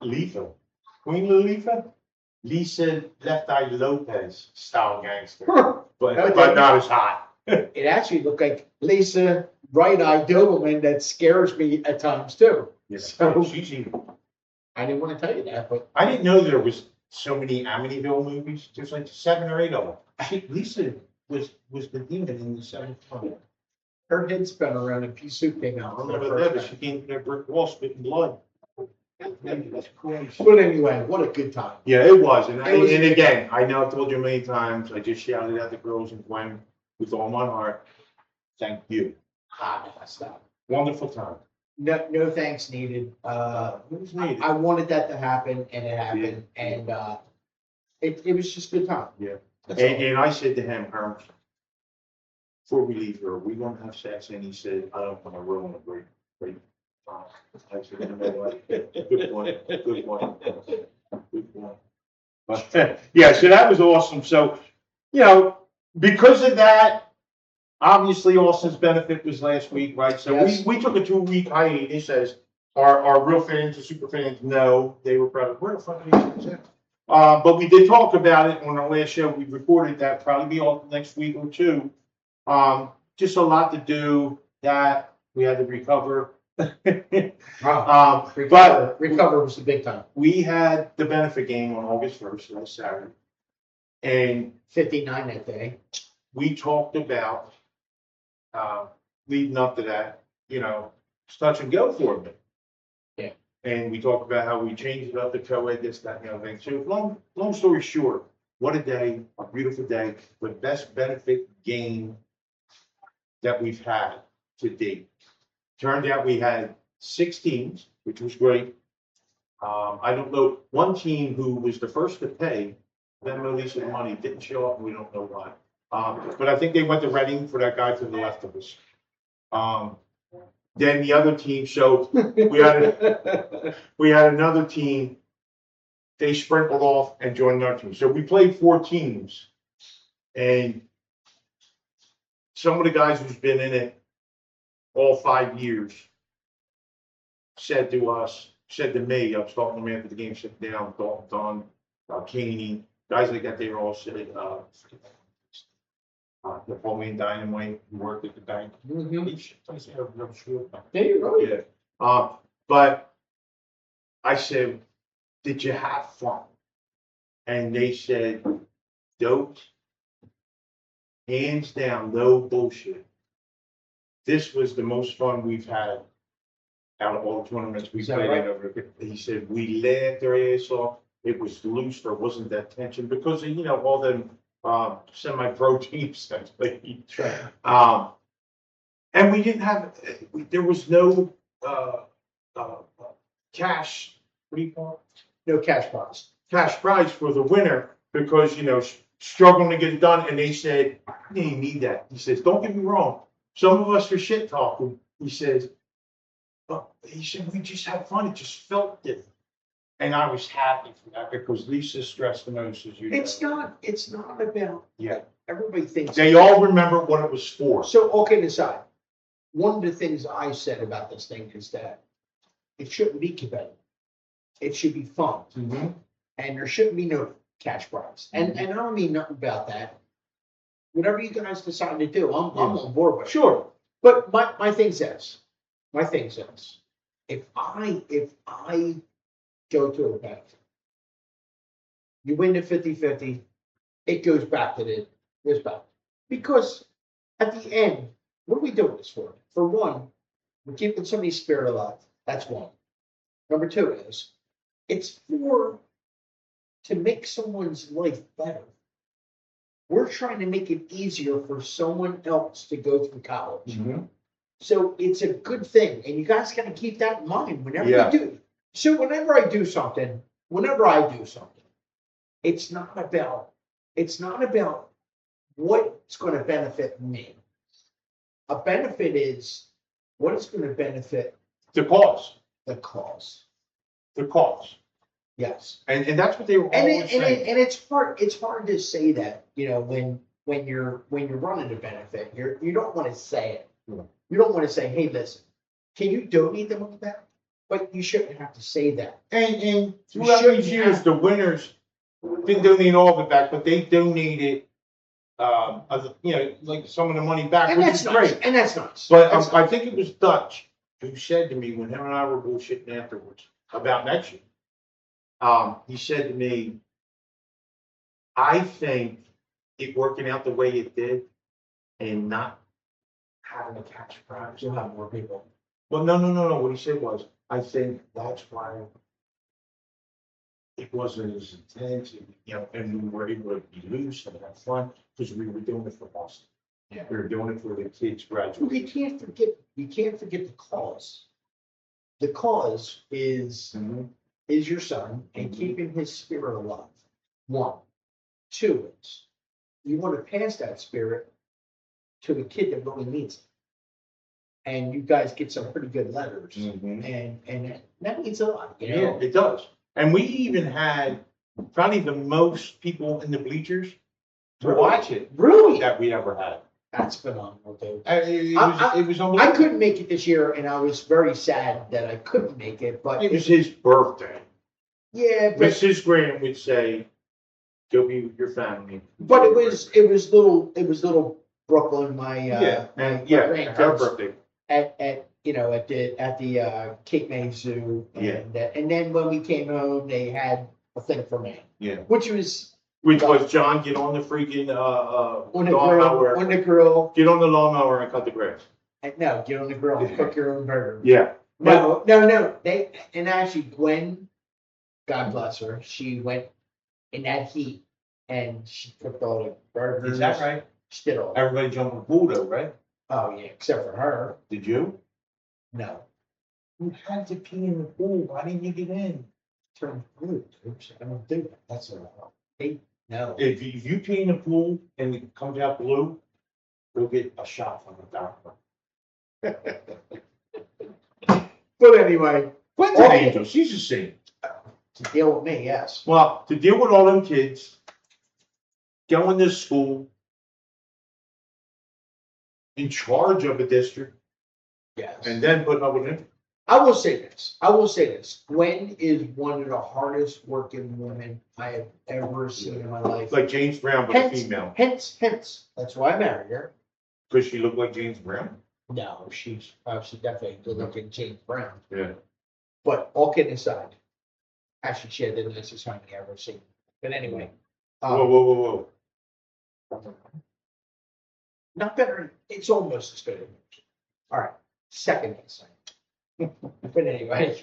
Lisa. Queen Latifah? Lisa Left Eye Lopez style gangster. But not as hot. It actually looked like Lisa Right-Eye Doberman that scares me at times too. Yeah. So- She's evil. I didn't want to tell you that, but I didn't know there was so many Amityville movies. There's like 7 or 8 of them. Lisa was the demon in the 7th one. her head spun around and pea soup came I out. don't for know the about that, but first she time. came to that brick wall spitting blood. That's crazy. But anyway, what a good time. Yeah, it was. And, It was- and again, I know I've told you many times, I just shouted at the girls and Gwen with all my heart. Thank you. Stop. Wonderful time. No thanks needed. It was needed. I wanted that to happen and it happened. And it was just a good time. Yeah. That's all. And I said to him, Herms, before we leave here, are we going to have sex? And he said, I don't want to ruin a great time. I said, you know what? Good point. Good point. Good point. But, yeah, so that was awesome. So, because of that, obviously Austin's benefit was last week, right? So Yes. we took a 2-week hiatus as our real fans, the super fans, know they were proud of where the fuck are these things at? But we did talk about it on our last show. We recorded that, probably be off next week or two. Just a lot to do that we had to recover. Wow. But Recover was the big time. we had the benefit game on August 1st, so that's Saturday. And 59 that day. we talked about, leading up to that, it's touch and go for me. Yeah. And we talked about how we changed it up to co-ed, this, that, and the other thing. So long story short, what a day, a beautiful day, the best benefit game that we've had to date. Turned out we had 6 teams, which was great. I don't know, one team who was the first to pay, then released the money, didn't show up, and we don't know why. But I think they went to Reading for that guy to the left of us. Then the other team showed, we had another team, they sprinkled off and joined our team. So we played 4 teams. And some of the guys who's been in it all 5 years said to me, I was talking to them after the game, sitting down, Don, Caney, guys like that, they were all sitting, The Napoleon Dynamite, who worked at the bank. Mhm. I said, I'm sure. Yeah, you're right. Yeah, but I said, did you have fun? And they said, Dobes, hands down, no bullshit. This was the most fun we've had out of all the tournaments we Is that played right? in over. He said, we laughed our ass off. It was loose, there wasn't that tension because of, all them, semi-pro teams that played. Right. And we didn't have, there was no, cash, what do you call it? No cash prize. Cash prize for the winner because, struggling to get it done. And they said, you didn't need that. He says, don't get me wrong. Some of us are shit talking. He says, but he said, we just had fun. It just felt different. And I was happy for that because Lisa stressed the most as you know. It's not about, Yeah. everybody thinks. They all remember what it was for. So, okay, aside, one of the things I said about this thing is that it shouldn't be competitive. It should be fun. Mm-hmm. And there shouldn't be no cash prize. And I don't mean nothing about that. Whatever you guys decide to do, I'm on board with it. Sure. But my thing says, if I go to a bank, you win the 50-50, it goes back to this bank. Because at the end, what are we doing this for? For one, we're keeping somebody's spirit alive. That's one. Number two is, it's to make someone's life better. We're trying to make it easier for someone else to go through college. Mm-hmm. So it's a good thing. And you guys got to keep that in mind whenever Yeah. you do. So whenever I do something, it's not about what's going to benefit me. A benefit is what is going to benefit The cause. the cause. The cause. Yes. And that's what they were And always saying. it's hard to say that, when you're running a benefit, you don't want to say it. Yeah. You don't want to say, hey, listen, can you donate the money back? But you shouldn't have to say that. And throughout these years, the winners didn't donate all of it back, but they donated, like some of the money back, And which that's is nice. great. And that's nice. But That's I think it was Dutch who said to me when him and I were bullshitting afterwards about next year. He said to me, I think it working out the way it did and not having a cash prize. You'll have more people. Well, no. What he said was, I think that's why it wasn't as intense, and we were able to be loose and have fun because we were doing it for Boston. Yeah. We were doing it for the kids Well, graduating. you can't forget the cause. The cause is your son and keeping his spirit alive. One. Two is you want to pass that spirit to the kid that really needs it. And you guys get some pretty good letters. Mhm. And that means a lot. Yeah, it does. And we even had probably the most people in the bleachers to Really? watch it Really? that we ever had. That's phenomenal, dude. It was I unbelievable. couldn't make it this year, and I was very sad that I couldn't make it. But It was his birthday. yeah, but Mrs. Graham would say, "Go be with your family." it was little Brooklyn, my Yeah, my and yeah, her grandkids birthday. at the Cape May Zoo, and then when we came home, they had a thing for me, Yeah. which was Which was John, get on the freaking on the lawnmower. grill, on the grill. Get on the lawnmower and cut the grass. No, get on the grill and cook your own burger. Yeah. No. They and actually Gwen, God bless her, she went in that heat and she cooked all the burgers. Is that right? She did all. Everybody jumped in the pool though, right? Oh yeah, except for her. Did you? No. You had to pee in the pool. Why didn't you get in? Turn blue. Oops, I don't do that. That's a lot. No. If you pee in the pool and it comes out blue, go get a shot from the doctor. But anyway, Gwen's an angel. She's a saint. to deal with me, yes. Well, to deal with all them kids, going to school, in charge of a district, Yes. and then putting up with it. I will say this. I will say this. Gwen is one of the hardest working women I have ever seen in my life. Like James Brown, but a female. Hence. That's why I married her. Because she looked like James Brown? No, she's definitely good looking James Brown. Yeah. But all kidding aside, actually, she had the nicest honey I've ever seen. But anyway. Whoa. Not better. It's almost as good as yours. All right. Second insight. But anyway.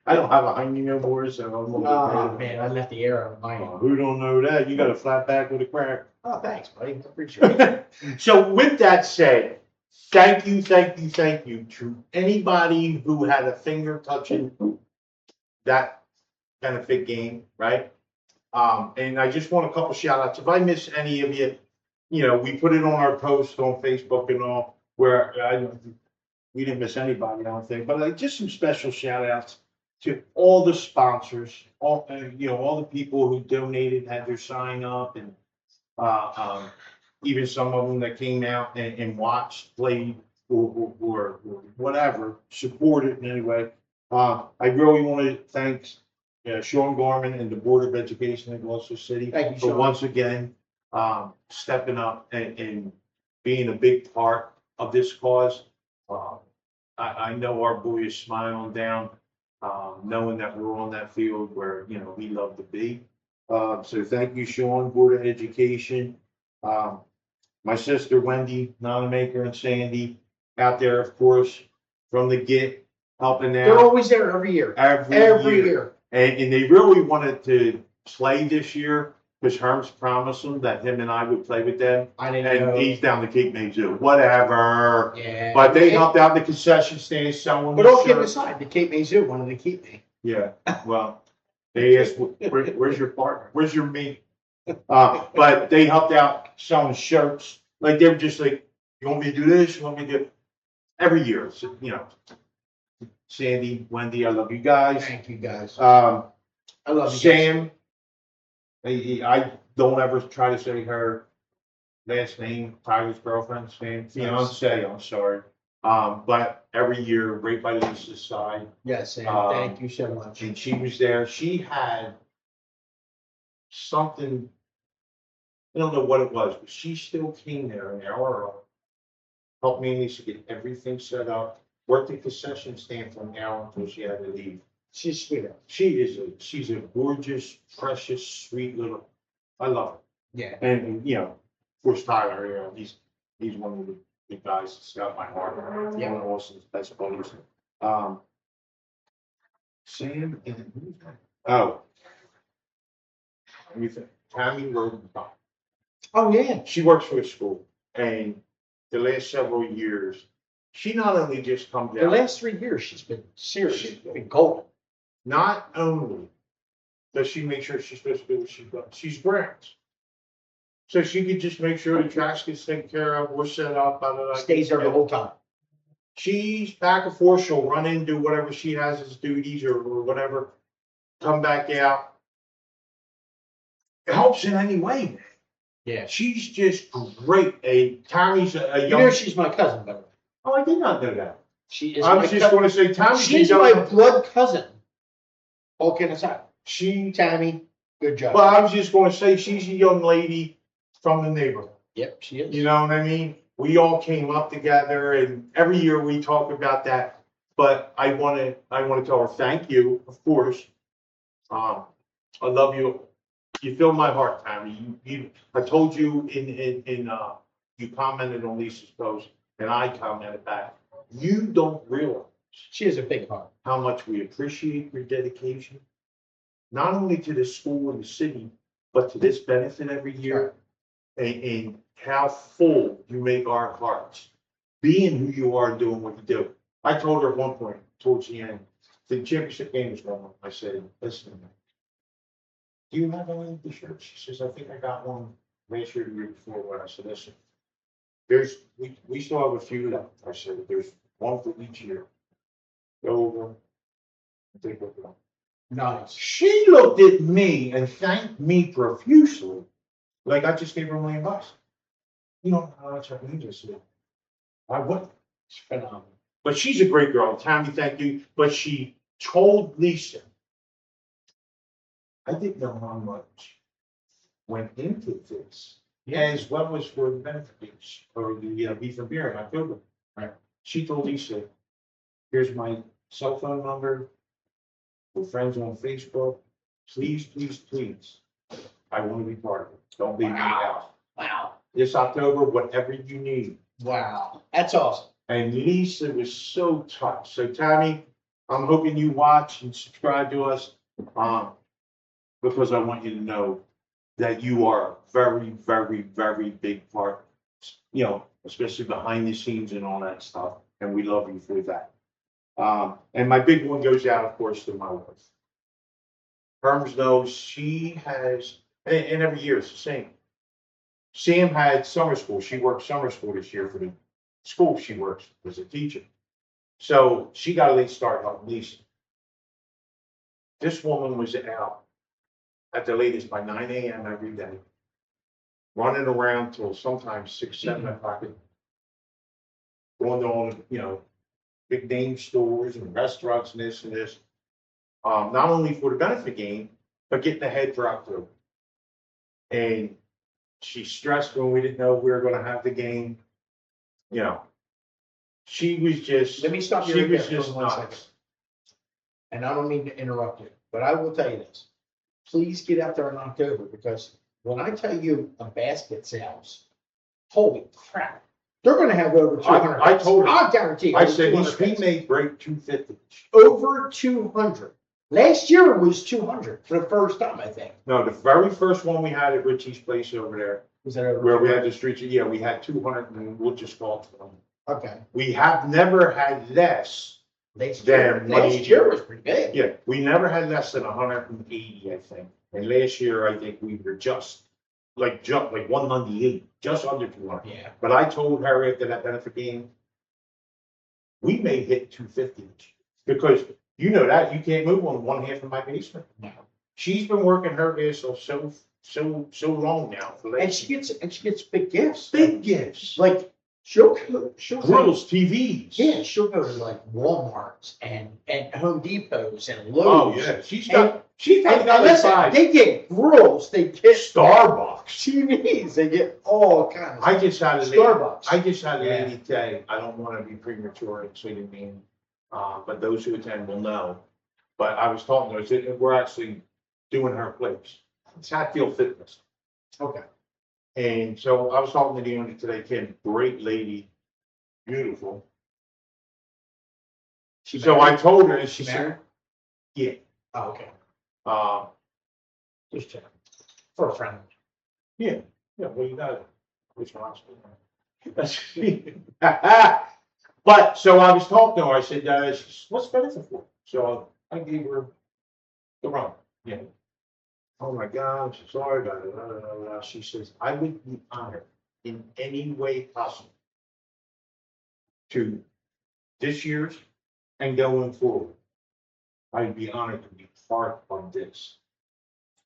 I don't have a hiney no more, so I'm Oh, man, I left the air out of mine. Who don't know that? You got a flat back with a crack. Oh, thanks, buddy. I appreciate it. So with that said, thank you to anybody who had a finger touching that benefit game, right? And I just want a couple shout outs. If I miss any of you, we put it on our post on Facebook and all, where we didn't miss anybody, I don't think, but just some special shout outs to all the sponsors, all the people who donated, had their sign up, and even some of them that came out and watched, played, or whatever, supported in any way. I really want to thank Sean Gorman and the Board of Education in Gloucester City Thank you, for Sean. once again stepping up and being a big part of this cause. I know our boy is smiling down, knowing that we're on that field where we love to be. So thank you, Sean, Board of Education. My sister Wendy, Nonamaker, and Sandy out there, of course, from the get, helping They're out always there every year. every year. And they really wanted to play this year because Herms promised them that him and I would play with them. I didn't know. And he's down to Cape May Zoo, whatever. Yeah. But they helped out the concession stand selling. But all the kidding shirts. aside, the Cape May Zoo wanted to keep me. Yeah, well, they asked, where's your partner? Where's your mate? But they helped out selling shirts. Like, they were just like, you want me to do this? You want me to do every year? So, Sandy, Wendy, I love you guys. Thank you, guys. I love you, Sam, I don't ever try to say her last name, Tyler's girlfriend, Sam, fiance, I'm sorry. But every year, right by Lisa's side, Yes, and thank you so much. and she was there. She had something, I don't know what it was, but she still came there an hour early, helped me and Lisa get everything set up, worked the concession stand for an hour until she had to leave. She's sweet. She's a gorgeous, precious, sweet little, I love her. Yeah. And, of course, Tyler, he's one of the guys that's got my heart. Yeah. One of Austin's best buddies. Sam and who's that? Oh. Let me think. Tammy Rodenbach. Oh, yeah. She works for a school, and the last several years, she not only just comes The out, last 3 years, she's been serious. She's been golden. not only does she make sure she's supposed to do what she does, she's grounds. So she could just make sure the trash gets taken care of, we're set up, blah, blah, blah. Stays there the whole time. She's back and forth, she'll run in, do whatever she has as duties or whatever, come back out. It helps in any way, man. Yeah. She's just great. Tommy's a You young. know she's my cousin, by the way. Oh, I did not know that. She is I my was just cousin. going to say Tommy's a She's young. my blood cousin. All kidding aside. She. Tammy, good job. Well, I was just going to say she's a young lady from the neighborhood. Yep, she is. You know what I mean? We all came up together, and every year we talk about that. But I want to tell her thank you, of course. I love you. You fill my heart, Tammy. I told you you commented on Lisa's post, and I commented back. You don't realize She has a big heart. how much we appreciate your dedication, not only to the school and the city, but to this benefit every year, and how full you make our hearts, being who you are and doing what you do. I told her at one point, towards the end, the championship game was going on. I said, listen, do you have any of the shirts? She says, I think I got one last year, the year before. I said, listen, we still have a few left. I said, there's one for each year. Go over and take a look at them. Nice. She looked at me and thanked me profusely, like I just gave her $1 million. You know how much I can just do. I would. It's phenomenal. But she's a great girl. Tammy, thank you. But she told Lisa, I didn't know how much went into this, as well as for the benefits or the beef and beer in October. Right. She told Lisa, here's my cell phone number. We're friends on Facebook. Please, please, please. I want to be part of it. Don't leave me out. Wow. This October, whatever you need. Wow. That's awesome. And Lisa was so touched. So Tammy, I'm hoping you watch and subscribe to us, because I want you to know that you are a very, very, very big part, especially behind the scenes and all that stuff. And we love you for that. And my big one goes out, of course, to my wife. Herms knows she has, and every year it's the same. Sam had summer school. She worked summer school this year for the school she works as a teacher. So she got a late start on Lisa. This woman was out at the latest by 9 a.m. every day, running around till sometimes 6, 7 o'clock, going to all the, big name stores and restaurants and this and this. Not only for the benefit game, but getting ahead for October. And she stressed when we didn't know we were going to have the game. She was just. Let me stop you She right was there just for 1 second. nuts. And I don't mean to interrupt you, but I will tell you this. Please get out there in October, because when I tell you a basket sells, holy crap, they're gonna have over 200. I told her. I guarantee you. I over said, 200 we hits. may break 250. Over 200. Last year was 200 for the first time, I think. No, the very first one we had at Richie's place over there, Was that over? where we had the streets, we had 200, and we'll just call it 20. Okay. We have never had less. Last Damn, year was pretty big. Yeah, we never had less than 180, I think. And last year, I think we were just like 198, just under 200. Yeah. But I told her after that benefit game, we may hit 250 because you know that you can't move on one half of my basement. No. She's been working her ass off so long now. And she gets big gifts. big gifts, Like she'll grills, TVs. Yeah, she'll go to like Walmart's and Home Depots and Oh Lowe's. yeah, she's probably got like Listen, 5. they get grills, they get Starbucks. TVs, they get all kinds of I just had a lady, Starbucks. I just had a Yeah. lady say, I don't want to be premature and say the name, but those who attend will know. But I was talking to her, I said, we're actually doing her place. It's Hatfield Fitness. Okay. And so I was talking to the owner today, Kim, great lady, beautiful. So I told her, and she married? said, yeah. Oh, okay. Uh, Just checking. For a friend. yeah, well, you got it. Which hospital? But, so I was talking to her, I said, she says, what's benefit for? So I gave her the run, Oh my God, I'm so sorry about it. She says, I would be honored in any way possible to this year's and going forward. I'd be honored to be part of this.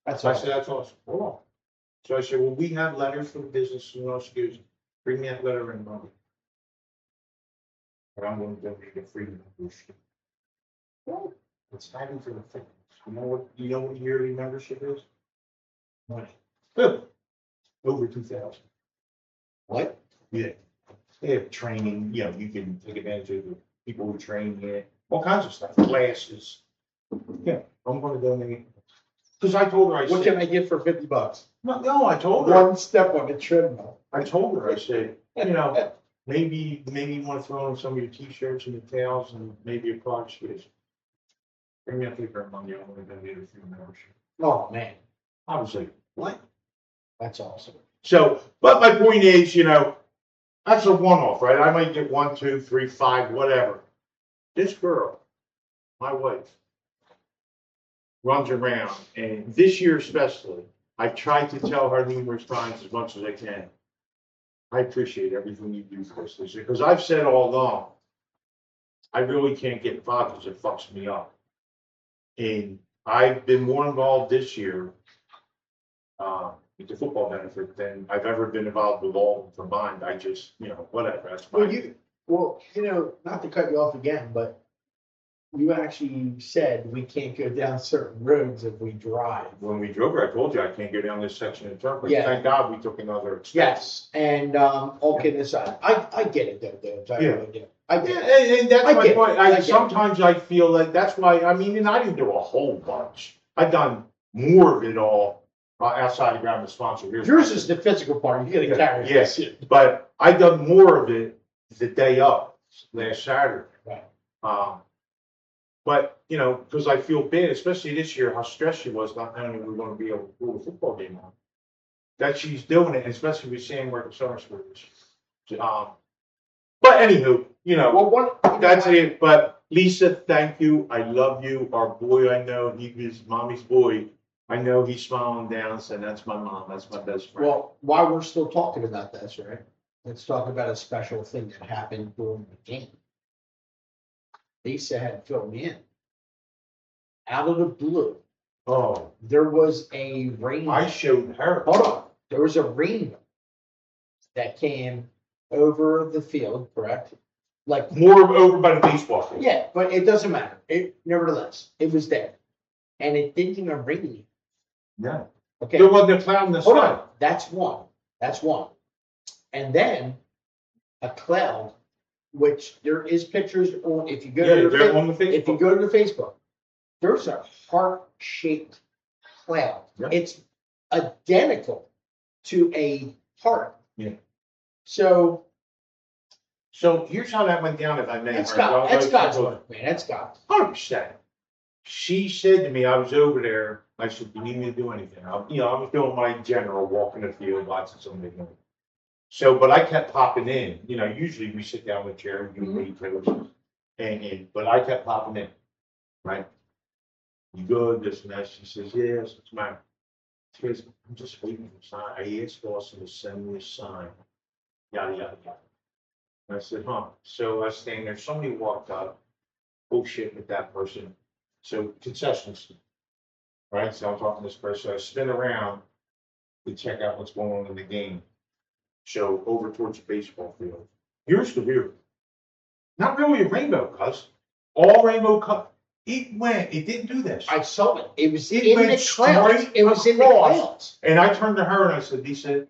That's I awesome. said, that's awesome. Hold on. So I said, well, we have letters from the business, and she goes, bring me that letter in Monday. But I'm going to donate a free membership. Well, it's having for the fitness. You know what yearly membership is? What? Over 2,000. What? Yeah. They have training, you can take advantage of the people who train here, all kinds of stuff, classes. Yeah, I'm going to donate. Because I told her, What can I get for $50? no, I told her. One step on the treadmill. I told her, I said, maybe you want to throw in some of your t-shirts and your tails and maybe a product space. Bring me up here for Monday, I'm going to donate a free membership. Oh man, I was like, what? that's awesome. So, but my point is, that's a one-off, right? I might get 1, 2, 3, 5, whatever. This girl, my wife, runs around, and this year especially, I've tried to tell her numerous times as much as I can. I appreciate everything you do for us this year, because I've said all along, I really can't get involved because it fucks me up. And I've been more involved this year with the football benefit than I've ever been involved with all of them combined. I just, whatever. That's Well, fine. Well, not to cut you off again, but you actually said we can't go down certain roads if we drive. When we drove here, I told you I can't go down this section of Turnpike. Yeah. Thank God we took another extension. Yes, and all kidding aside, I get it though, Dubs. I Yeah. really do. I get Yeah, it. and that's I my get it. point. I get it. Sometimes I feel like that's why, I mean, and I didn't do a whole bunch. I've done more of it all outside of grabbing the sponsor. Yours is the physical part. You gotta carry it. Yes, but I done more of it the day up last Saturday. Right. But, because I feel bad, especially this year, how stressed she was not knowing we were going to be able to pull the football game on. That she's doing it, especially with seeing where the summer school is. But anywho, Well, that's it. But Lisa, thank you. I love you. Our boy, I know he was mommy's boy. I know he's smiling down, saying that's my mom. That's my best friend. Well, while we're still talking about this, right? Let's talk about a special thing that happened during the game. Lisa had filled me in. Out of the blue, Oh, there was a rainbow. I showed her. Hold on. There was a rainbow that came over the field, correct? Like, More over by the baseball field. yeah, but it doesn't matter. Nevertheless, it was there. And it didn't even rain. No. Okay. There wasn't a cloud in the Hold sky. on. That's one. That's one. And then a cloud, which there is pictures on, if you go Yeah, to the, they're on the Facebook. if you go to the Facebook, there's a heart-shaped cloud. Yeah. It's identical to a heart. Yeah. So Here's how that went down, if I may. that's All right, God's well, work, man. That's God. 100%. She said to me, I was over there. I said, "Do you need me to do anything?" I was doing my general walk in the field, watching somebody doing. So, but I kept popping in. Usually we sit down in the chair and you eat toast, but I kept popping in. Right? You good? This and that. She says, "Yes, it's mine." She goes, "I'm just waiting for a sign. I asked Austin to send me a sign." Yada yada yada. And I said, "Huh?" So I was standing there. Somebody walked up. Bullshit with that person. So concessions. Right? So I'm talking to this person. I spin around to check out what's going on in the game. So over towards the baseball field. Here's the weird. Not really a rainbow, cuz. All rainbow cut. It didn't do this. I saw it. It was It in went the clouds. straight It was in the across. clouds. And I turned to her and I said, Lisa,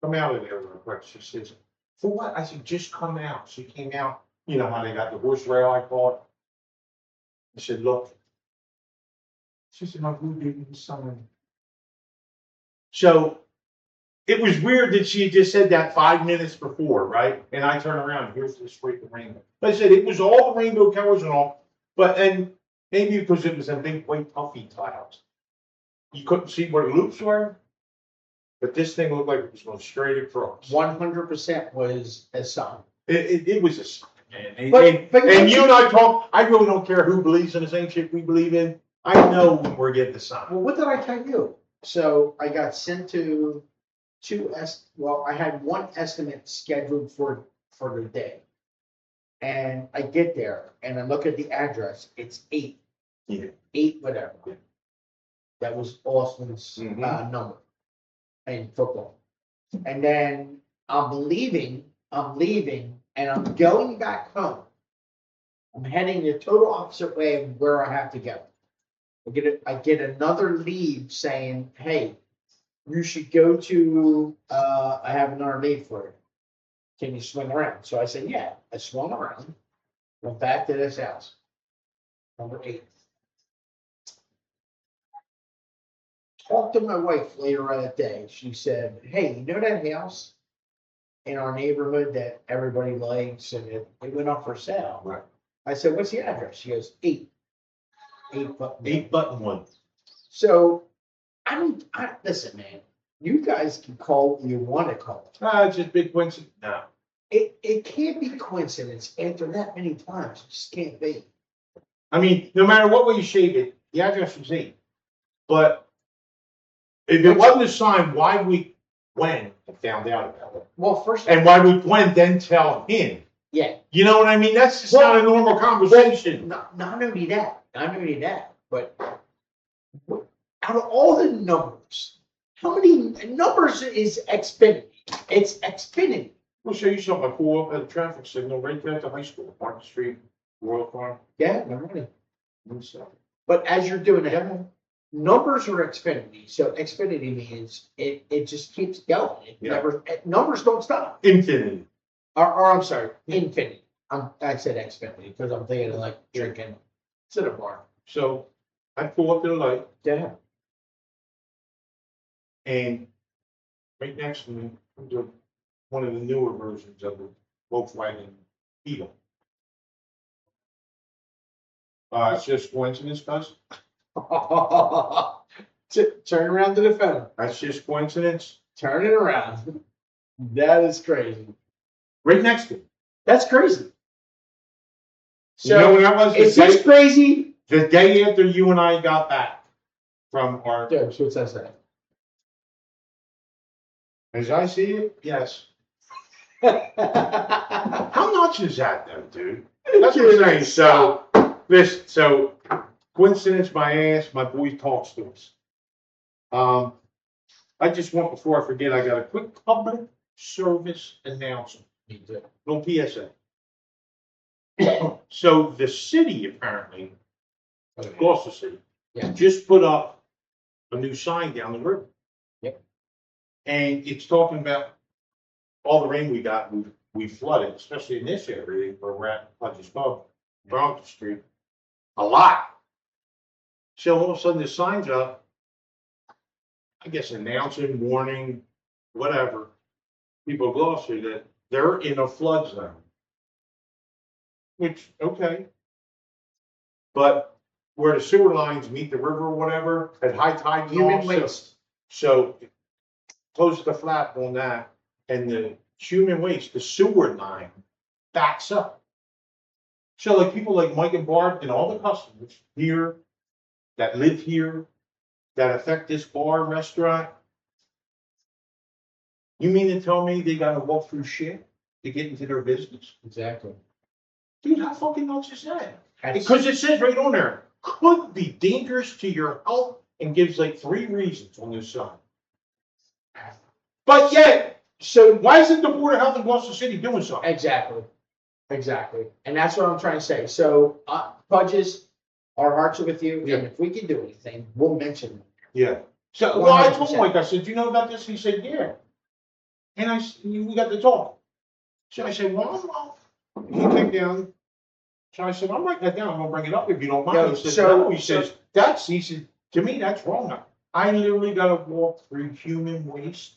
come out of there real quick. She says, for what? I said, just come out. She came out. You know how they got the horse rail, I call it. I said, look. She said, my blue baby was summer. So it was weird that she had just said that 5 minutes before, right? And I turn around, here's this freaking rainbow. But I said it was all the rainbow colors and all, and maybe because it was a big white puffy clouds. You couldn't see where the loops were, but this thing looked like it was going straight across. 100% was a sign. It was a sign, man. But And you and I talk, I really don't care who believes in the same shit we believe in. I know when we're getting the sign. Well, what did I tell you? So I got sent to I had one estimate scheduled for the day. And I get there and I look at the address, it's 8. Yeah. 8 whatever. That was Austin's number in football. And then I'm leaving, and I'm going back home. I'm heading the total opposite way of where I have to go. I get another lead saying, hey, you should go to, I have another lead for you. Can you swing around? So I said, yeah. I swung around, went back to this house, number 8. Talked to my wife later on that day. She said, hey, you know that house in our neighborhood that everybody likes and it went up for sale? Right. I said, what's the address? She goes, 8. 8 button one. So listen, man, you guys can call what you want to call it. It's just big coincidence. No. It can't be coincidence after that many times. It just can't be. I mean, no matter what way you shave it, the address was 8. But if it wasn't a sign, why we Gwen found out about it? Well, first, And why would Gwen then tell him? yeah. You know what I mean? That's just not a normal conversation. Not only that, but out of all the numbers, how many numbers is Xfinity? It's Xfinity. We'll show you something. I pull up at a traffic signal right there at the high school, Market Street, Royal Farm. Yeah, no money. and stuff. But as you're doing it, numbers are Xfinity. So Xfinity means it just keeps going. It Yeah. never, numbers don't stop. Infinity. Or I'm sorry, infinity. I said Xfinity because I'm thinking of like drinking cinnamon bar. So I pull up to the light, Yeah. and right next to me, the one of the newer versions of the Volkswagen Beetle. It's just coincidence, guys. Turn around to the phone. That's just coincidence. Turn it around. That is crazy. Right next to me. That's crazy. You know So when that was? is this crazy? The day after you and I got back from our, Dobes, what's that say? as I see it, yes. How much is that though, dude? That's what I'm saying. So, listen, so coincidence my ass, my boy talks to us. I just want, before I forget, I got a quick public service announcement. Little PSA. So the city apparently, Gloucester City, Yeah. just put up a new sign down the river. Yep. And it's talking about all the rain we got, we flooded, especially in this area where we're at Pudge's Pub, Brompton Street, a lot. So all of a sudden the sign's up, I guess announcing, warning, whatever, people of Gloucester that they're in a flood zone. Which, okay. But where the sewer lines meet the river or whatever, at high tide. Human waste. So close the flap on that, and the human waste, the sewer line backs up. So like people like Mike and Bart and all the customers here that live here, that affect this bar, restaurant, you mean to tell me they gotta walk through shit to get into their business? Exactly. Dude, how fucking nuts is that? That's- Because it says right on there, could be dangerous to your health, and gives like 3 reasons on this sign. But yet, So why isn't the Board of Health in Gloucester City doing something? exactly. Exactly. And that's what I'm trying to say. So Pudges, our hearts are with you. Yeah. And if we can do anything, we'll mention it. Yeah. So, well, I told 100%. Mike, I said, you know about this? He said, yeah. And we got to talk. So I said, well, he came down. So I said, I'm writing that down. I'm gonna bring it up if you don't mind. No, He says, so- no. He says, he said, to me, that's wrong. I literally got to walk through human waste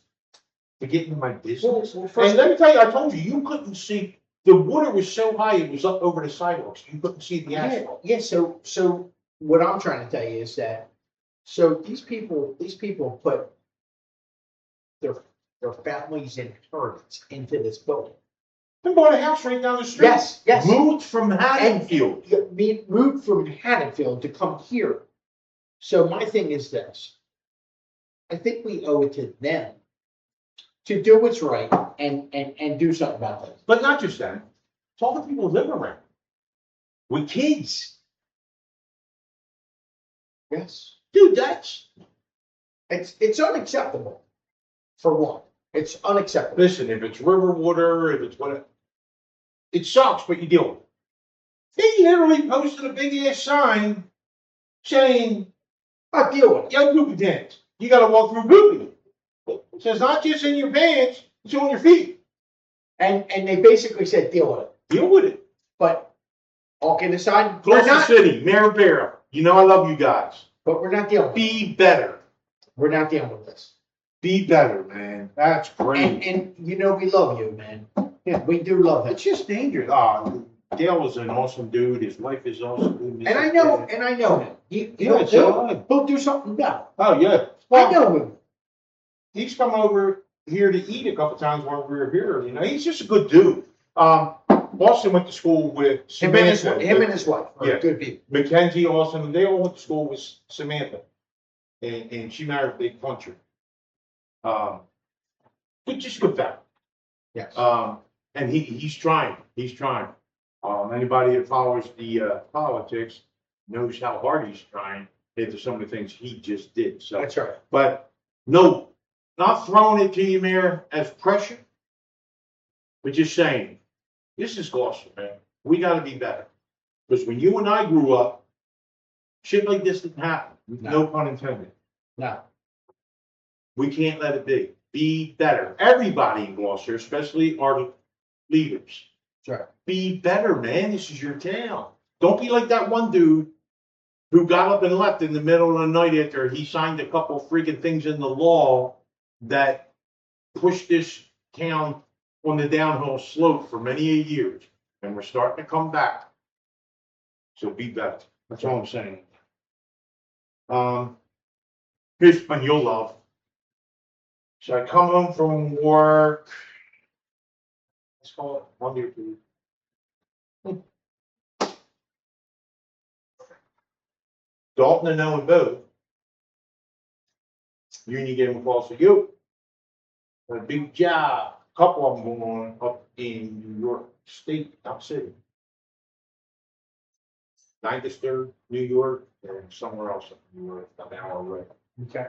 to get into my business. Well, And let me tell you, I told you, you couldn't see, the water was so high, it was up over the sidewalks. You couldn't see the asphalt. Yeah, so what I'm trying to tell you is that, so these people put their family's inheritance into this building. They bought a house right down the street. Yes. Moved from Haddonfield. Being moved from Haddonfield to come here. So my thing is this. I think we owe it to them to do what's right and do something about this. But not just that. It's all the people who live around. With kids. Yes. Dude, that's, It's unacceptable, for one. It's unacceptable. listen, if it's river water, if it's whatever, it sucks, but you deal with it. They literally posted a big ass sign saying, I deal with it. yo, poopy dance. You gotta walk through poopy. It says not just in your pants, it's on your feet. And they basically said deal with it. Deal with it. But all kidding aside, we're Gloucester not. City, Mayor Barrow, you know I love you guys. But we're not dealing with it. Be better. We're not dealing with this. Be better, man. That's great. And you know we love you, man. Yeah, we do love It's it. just dangerous. Dale is an awesome dude. His wife is awesome. And I know him. Yeah, He'll do something about Oh, yeah. it. I know him. He's come over here to eat a couple times while we were here. You know, he's just a good dude. Boston went to school with Him and Samantha. his wife are Yeah. good people. Mackenzie, Austin, they all went to school with Samantha. And she married a big puncher. But just good family. Yes. And he's trying. He's trying. Anybody that follows the politics knows how hard he's trying into some of the things he just did. So, That's right. but no, not throwing it to you, Mayor, as pressure, But just saying, this is Gloucester, man. We gotta be better. Because when you and I grew up, shit like this didn't happen. No pun intended. No. We can't let it be. Be better. Everybody in Gloucester, especially our leaders. Sure. Be better, man. This is your town. Don't be like that one dude who got up and left in the middle of the night after he signed a couple freaking things in the law that pushed this town on the downhill slope for many years. And we're starting to come back. So be better. That's all I'm saying. Here's one you'll love. So I come home from work. Let's call it Monday or Tuesday. Dalton and Owen both. Union gave him a call. So you, a big job. A couple of them going on up in New York State, top city. Lancaster, New York, and somewhere else in New York, an hour away. Okay.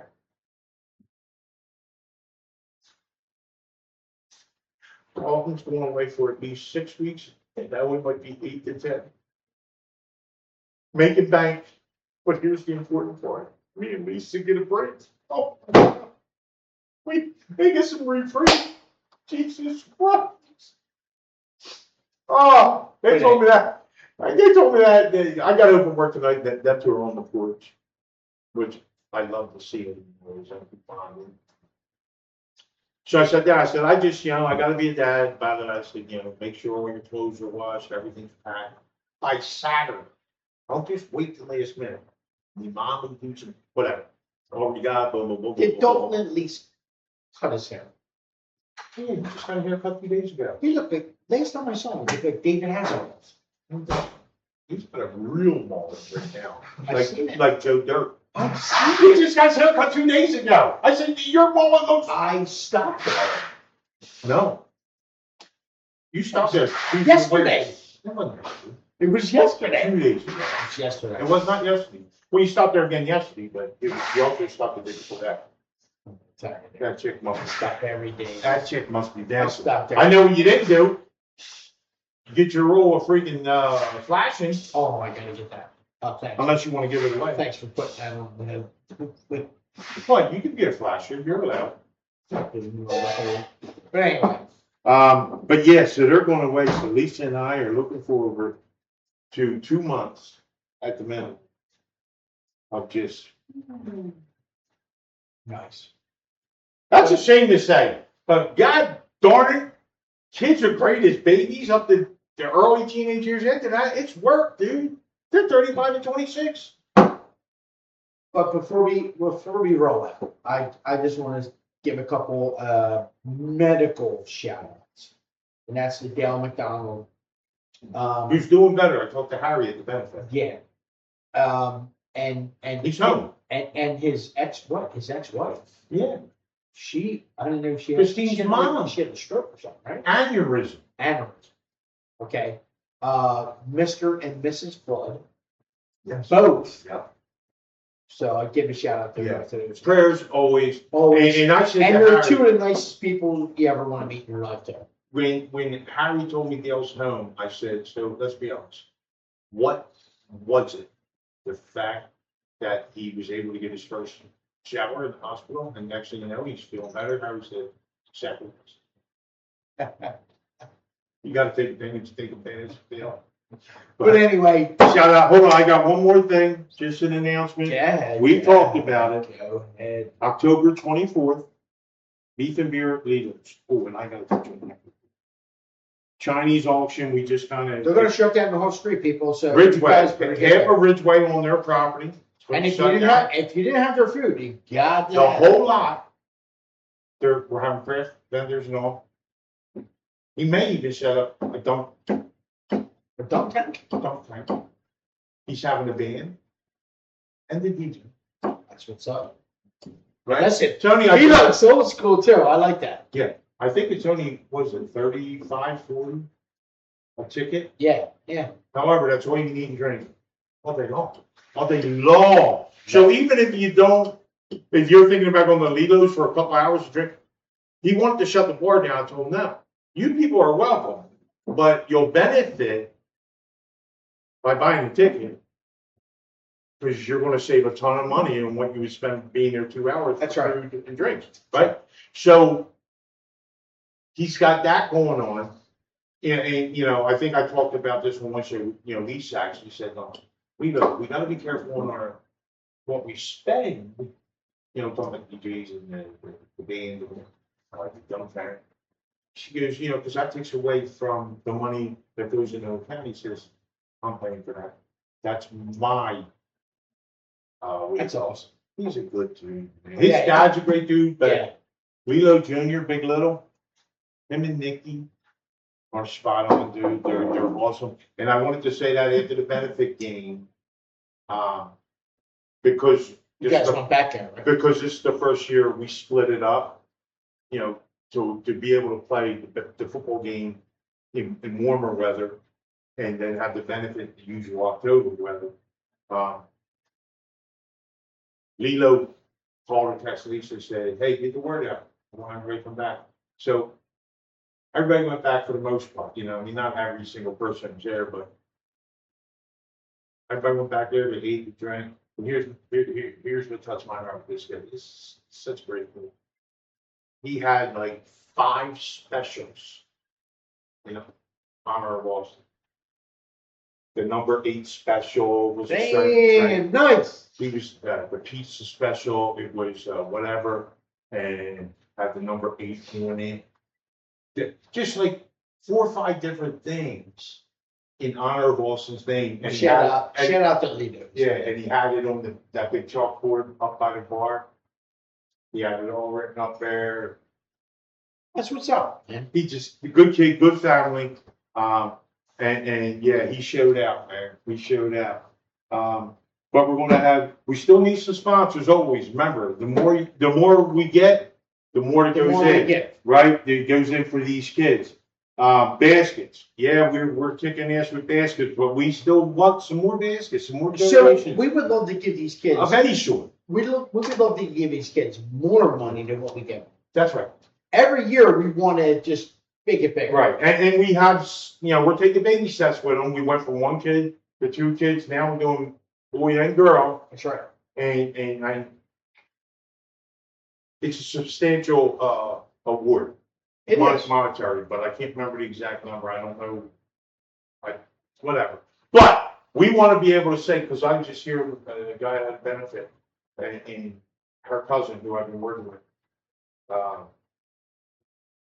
Dalton's going away for at least 6 weeks, and that one might be 8 to 10. Make it bank, but here's the important part. Me and Lisa get a break. Oh, they get some refresh. Jesus Christ. Oh, they told me that. They told me that I got home from work tonight. That two are on the porch, which I love to see it. So I said, Dad, I just, I got to be a dad. But I said, make sure all your clothes are washed, everything's packed. By Saturday, don't just wait till the last minute. Your mom will do some, whatever. Already got, boom, boom, boom. Did Dalton at least cut his hair? Yeah, he just got a haircut 2 days ago. He looked like, last time I saw him, he looked like David Hasselhoff. He's got a real mullet right now. I've seen it. Like Joe Dirt. I've seen He just got his haircut 2 days ago. I said, your mullet looks. I stopped it. No. You stopped there. Yesterday. It wasn't yesterday. It was yesterday. 2 days ago. It was yesterday. It was not yesterday. Well, you stopped there again yesterday, but you also stopped the day before that. Sorry. That chick must I be. stop every day. That chick must be I dancing. stopped there. I know what you didn't do. Get your roll of freaking flashing, Oh, I gotta get that. Oh, thanks. unless you want to give it away. Thanks for putting that on the. But you can be a flasher. You're allowed. But anyway, But yeah, so they're going away. So Lisa and I are looking forward to 2 months at the minimum of just. nice. That's a shame to say, but God darn it, kids are great as babies up to the early teenage years. After that, it's work, dude. They're 35 and 26. But before we roll out, I just want to give a couple medical shout outs. And that's the Dale McDonald. He's doing better. I talked to Harry at the benefit. Yeah. And He's home. And his ex-wife. Yeah. I don't know if she had Christine's mom. She had a stroke or something, right? Aneurysm. Aneurysm. Okay. Mr. and Mrs. Flood. Yes. Both. Yep. So I give a shout out to Yeah. both of those. Prayers always. Always. And I said And to they're Harry, two of the nicest people you ever want to meet in your life, too. when Harry told me Dale's home, I said, so let's be honest. What was it? The fact that he was able to get his first shower in the hospital, and next thing you know, he's feeling better. Harry said, sacrifice. You gotta take advantage of Dale. But anyway, Shout out, hold on, I got one more thing, just an announcement. yeah, We talked about it. Go ahead. October 24th, beef and beer leaders. Oh, and I gotta touch on that. Chinese auction, we just kind They're going of. to shut down the whole street, people. So you Ridgeway, guys better get half there. of Ridgeway on their property. And if you Shut didn't down. have their food, you got The whole lot. We're having craft vendors and all. He may even set up a dump tank. He's having a band and the DJ. That's what's up. Right? That's it. Tony, He looks old school too. I like that. I think it's only, was it 35, 40 a ticket? Yeah. However, that's all you need to drink. All day long. All day long. So even if you're thinking about going to Lilo's for a couple hours to drink, he wanted to shut the bar down. I told him no. You people are welcome, but you'll benefit by buying a ticket because you're going to save a ton of money on what you would spend being there 2 hours That's for right. food and drinks, right? So he's got that going on. And you know, I think I talked about this one once, you know, Lisa actually said, no, we got to be careful on what we spend, you know, talking about the DJs and the band, and like the dumb fair. She goes, you know, because that takes away from the money that goes into the county. Says, I'm paying for that. That's my. That's awesome. He's a good dude. Man. His Yeah, dad's a great dude, but Yeah. Lilo Jr., Big Little, him and Nikki are spot on, dude. They're awesome. And I wanted to say that after the benefit game, because You this guys is the, went back there, right? because this is the first year we split it up, you know, to be able to play the football game in warmer weather and then have the benefit the usual October weather. Lilo called and texted Lisa and said, hey, get the word out. I want everybody to come back. So everybody went back for the most part, you know, I mean, not every single person was there, but everybody went back there, they ate, they drank. And here's what touched my heart with this guy. This is such great food. He had like 5 specials, you know, honor of Austin. The number 8 special was a Damn, nice. he was the pizza special. It was whatever, and had the number 8 on it. Just like 4 or 5 different things in honor of Austin's name. And Shout out to Lido. yeah, and he had it on that big chalkboard up by the bar. He had it all written up there. That's what's up, man. He just a good kid, good family. And yeah, he showed out, man. He showed out. But we're gonna we still need some sponsors always. Remember, the more we get, the more it goes in. Right? It goes in for these kids. Baskets. Yeah, we're kicking ass with baskets, but we still want some more baskets, some more donations. So we would love to give these kids of any sort. we would love to give these kids more money than what we give them. That's right. Every year we want to just make it bigger. Right. And we have, you know, we're taking baby steps with them. We went from 1 kid to 2 kids. Now we're doing boy and girl. That's right. And it's a substantial award. It is. Monetary, but I can't remember the exact number. I don't know. Whatever. But we want to be able to say, because I just hear a guy had a benefit, and her cousin, who I've been working with,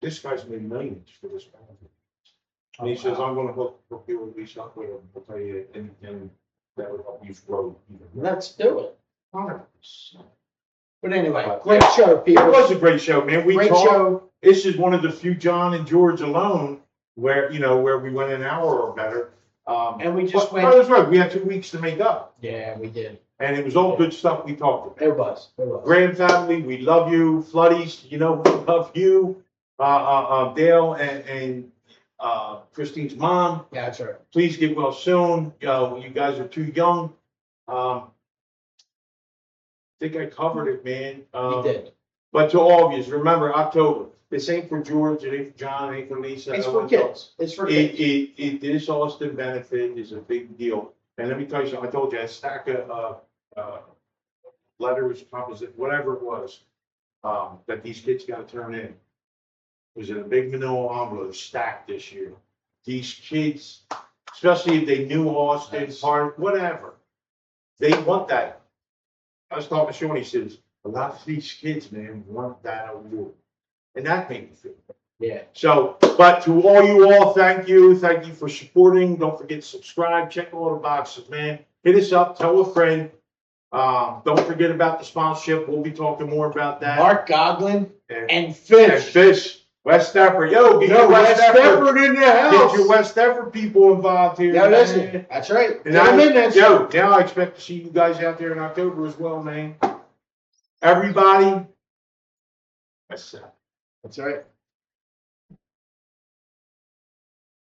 this guy's made millions for this benefit. And he says, I'm going to hook you with Lisa up with him. I'll tell you anything that would help you grow. Let's do it. 100%. But anyway, great show, It people. was a great show, man. We Great talked. show. This is one of the few John and George alone where we went an hour or better. And we just went. That's right. We had 2 weeks to make up, Yeah, we did. and it was all good stuff we talked about. It was. Grand family, we love you. Floodies, you know we love you. Dale and Christine's mom. Yeah, that's right. Please get well soon. You guys are too young. I think I covered it, man. You did. But to all of you, remember October. This ain't for George, it ain't for John, it ain't for Lisa. It's for kids. It's for kids. This Austin benefit is a big deal. And let me tell you something. I told you, a stack of letters, composite, whatever it was, that these kids got to turn in. It was in a big manila envelope stacked this year. These kids, especially if they knew Austin, part, whatever, they want that. I was talking to Sean, he says, a lot of these kids, man, want that award. And that made me feel good. Yeah. So, but to all, thank you. Thank you for supporting. Don't forget to subscribe. Check all the boxes, man. Hit us up. Tell a friend. Don't forget about the sponsorship. We'll be talking more about that. Mark Goglin and And Fish. Fish. West Stafford. Yo, get your West Stafford in the house. Get your West Stafford people involved here. Yeah, man. listen. That's right. And Get 'em in there. now I expect to see you guys out there in October as well, man. Everybody. That's That's right.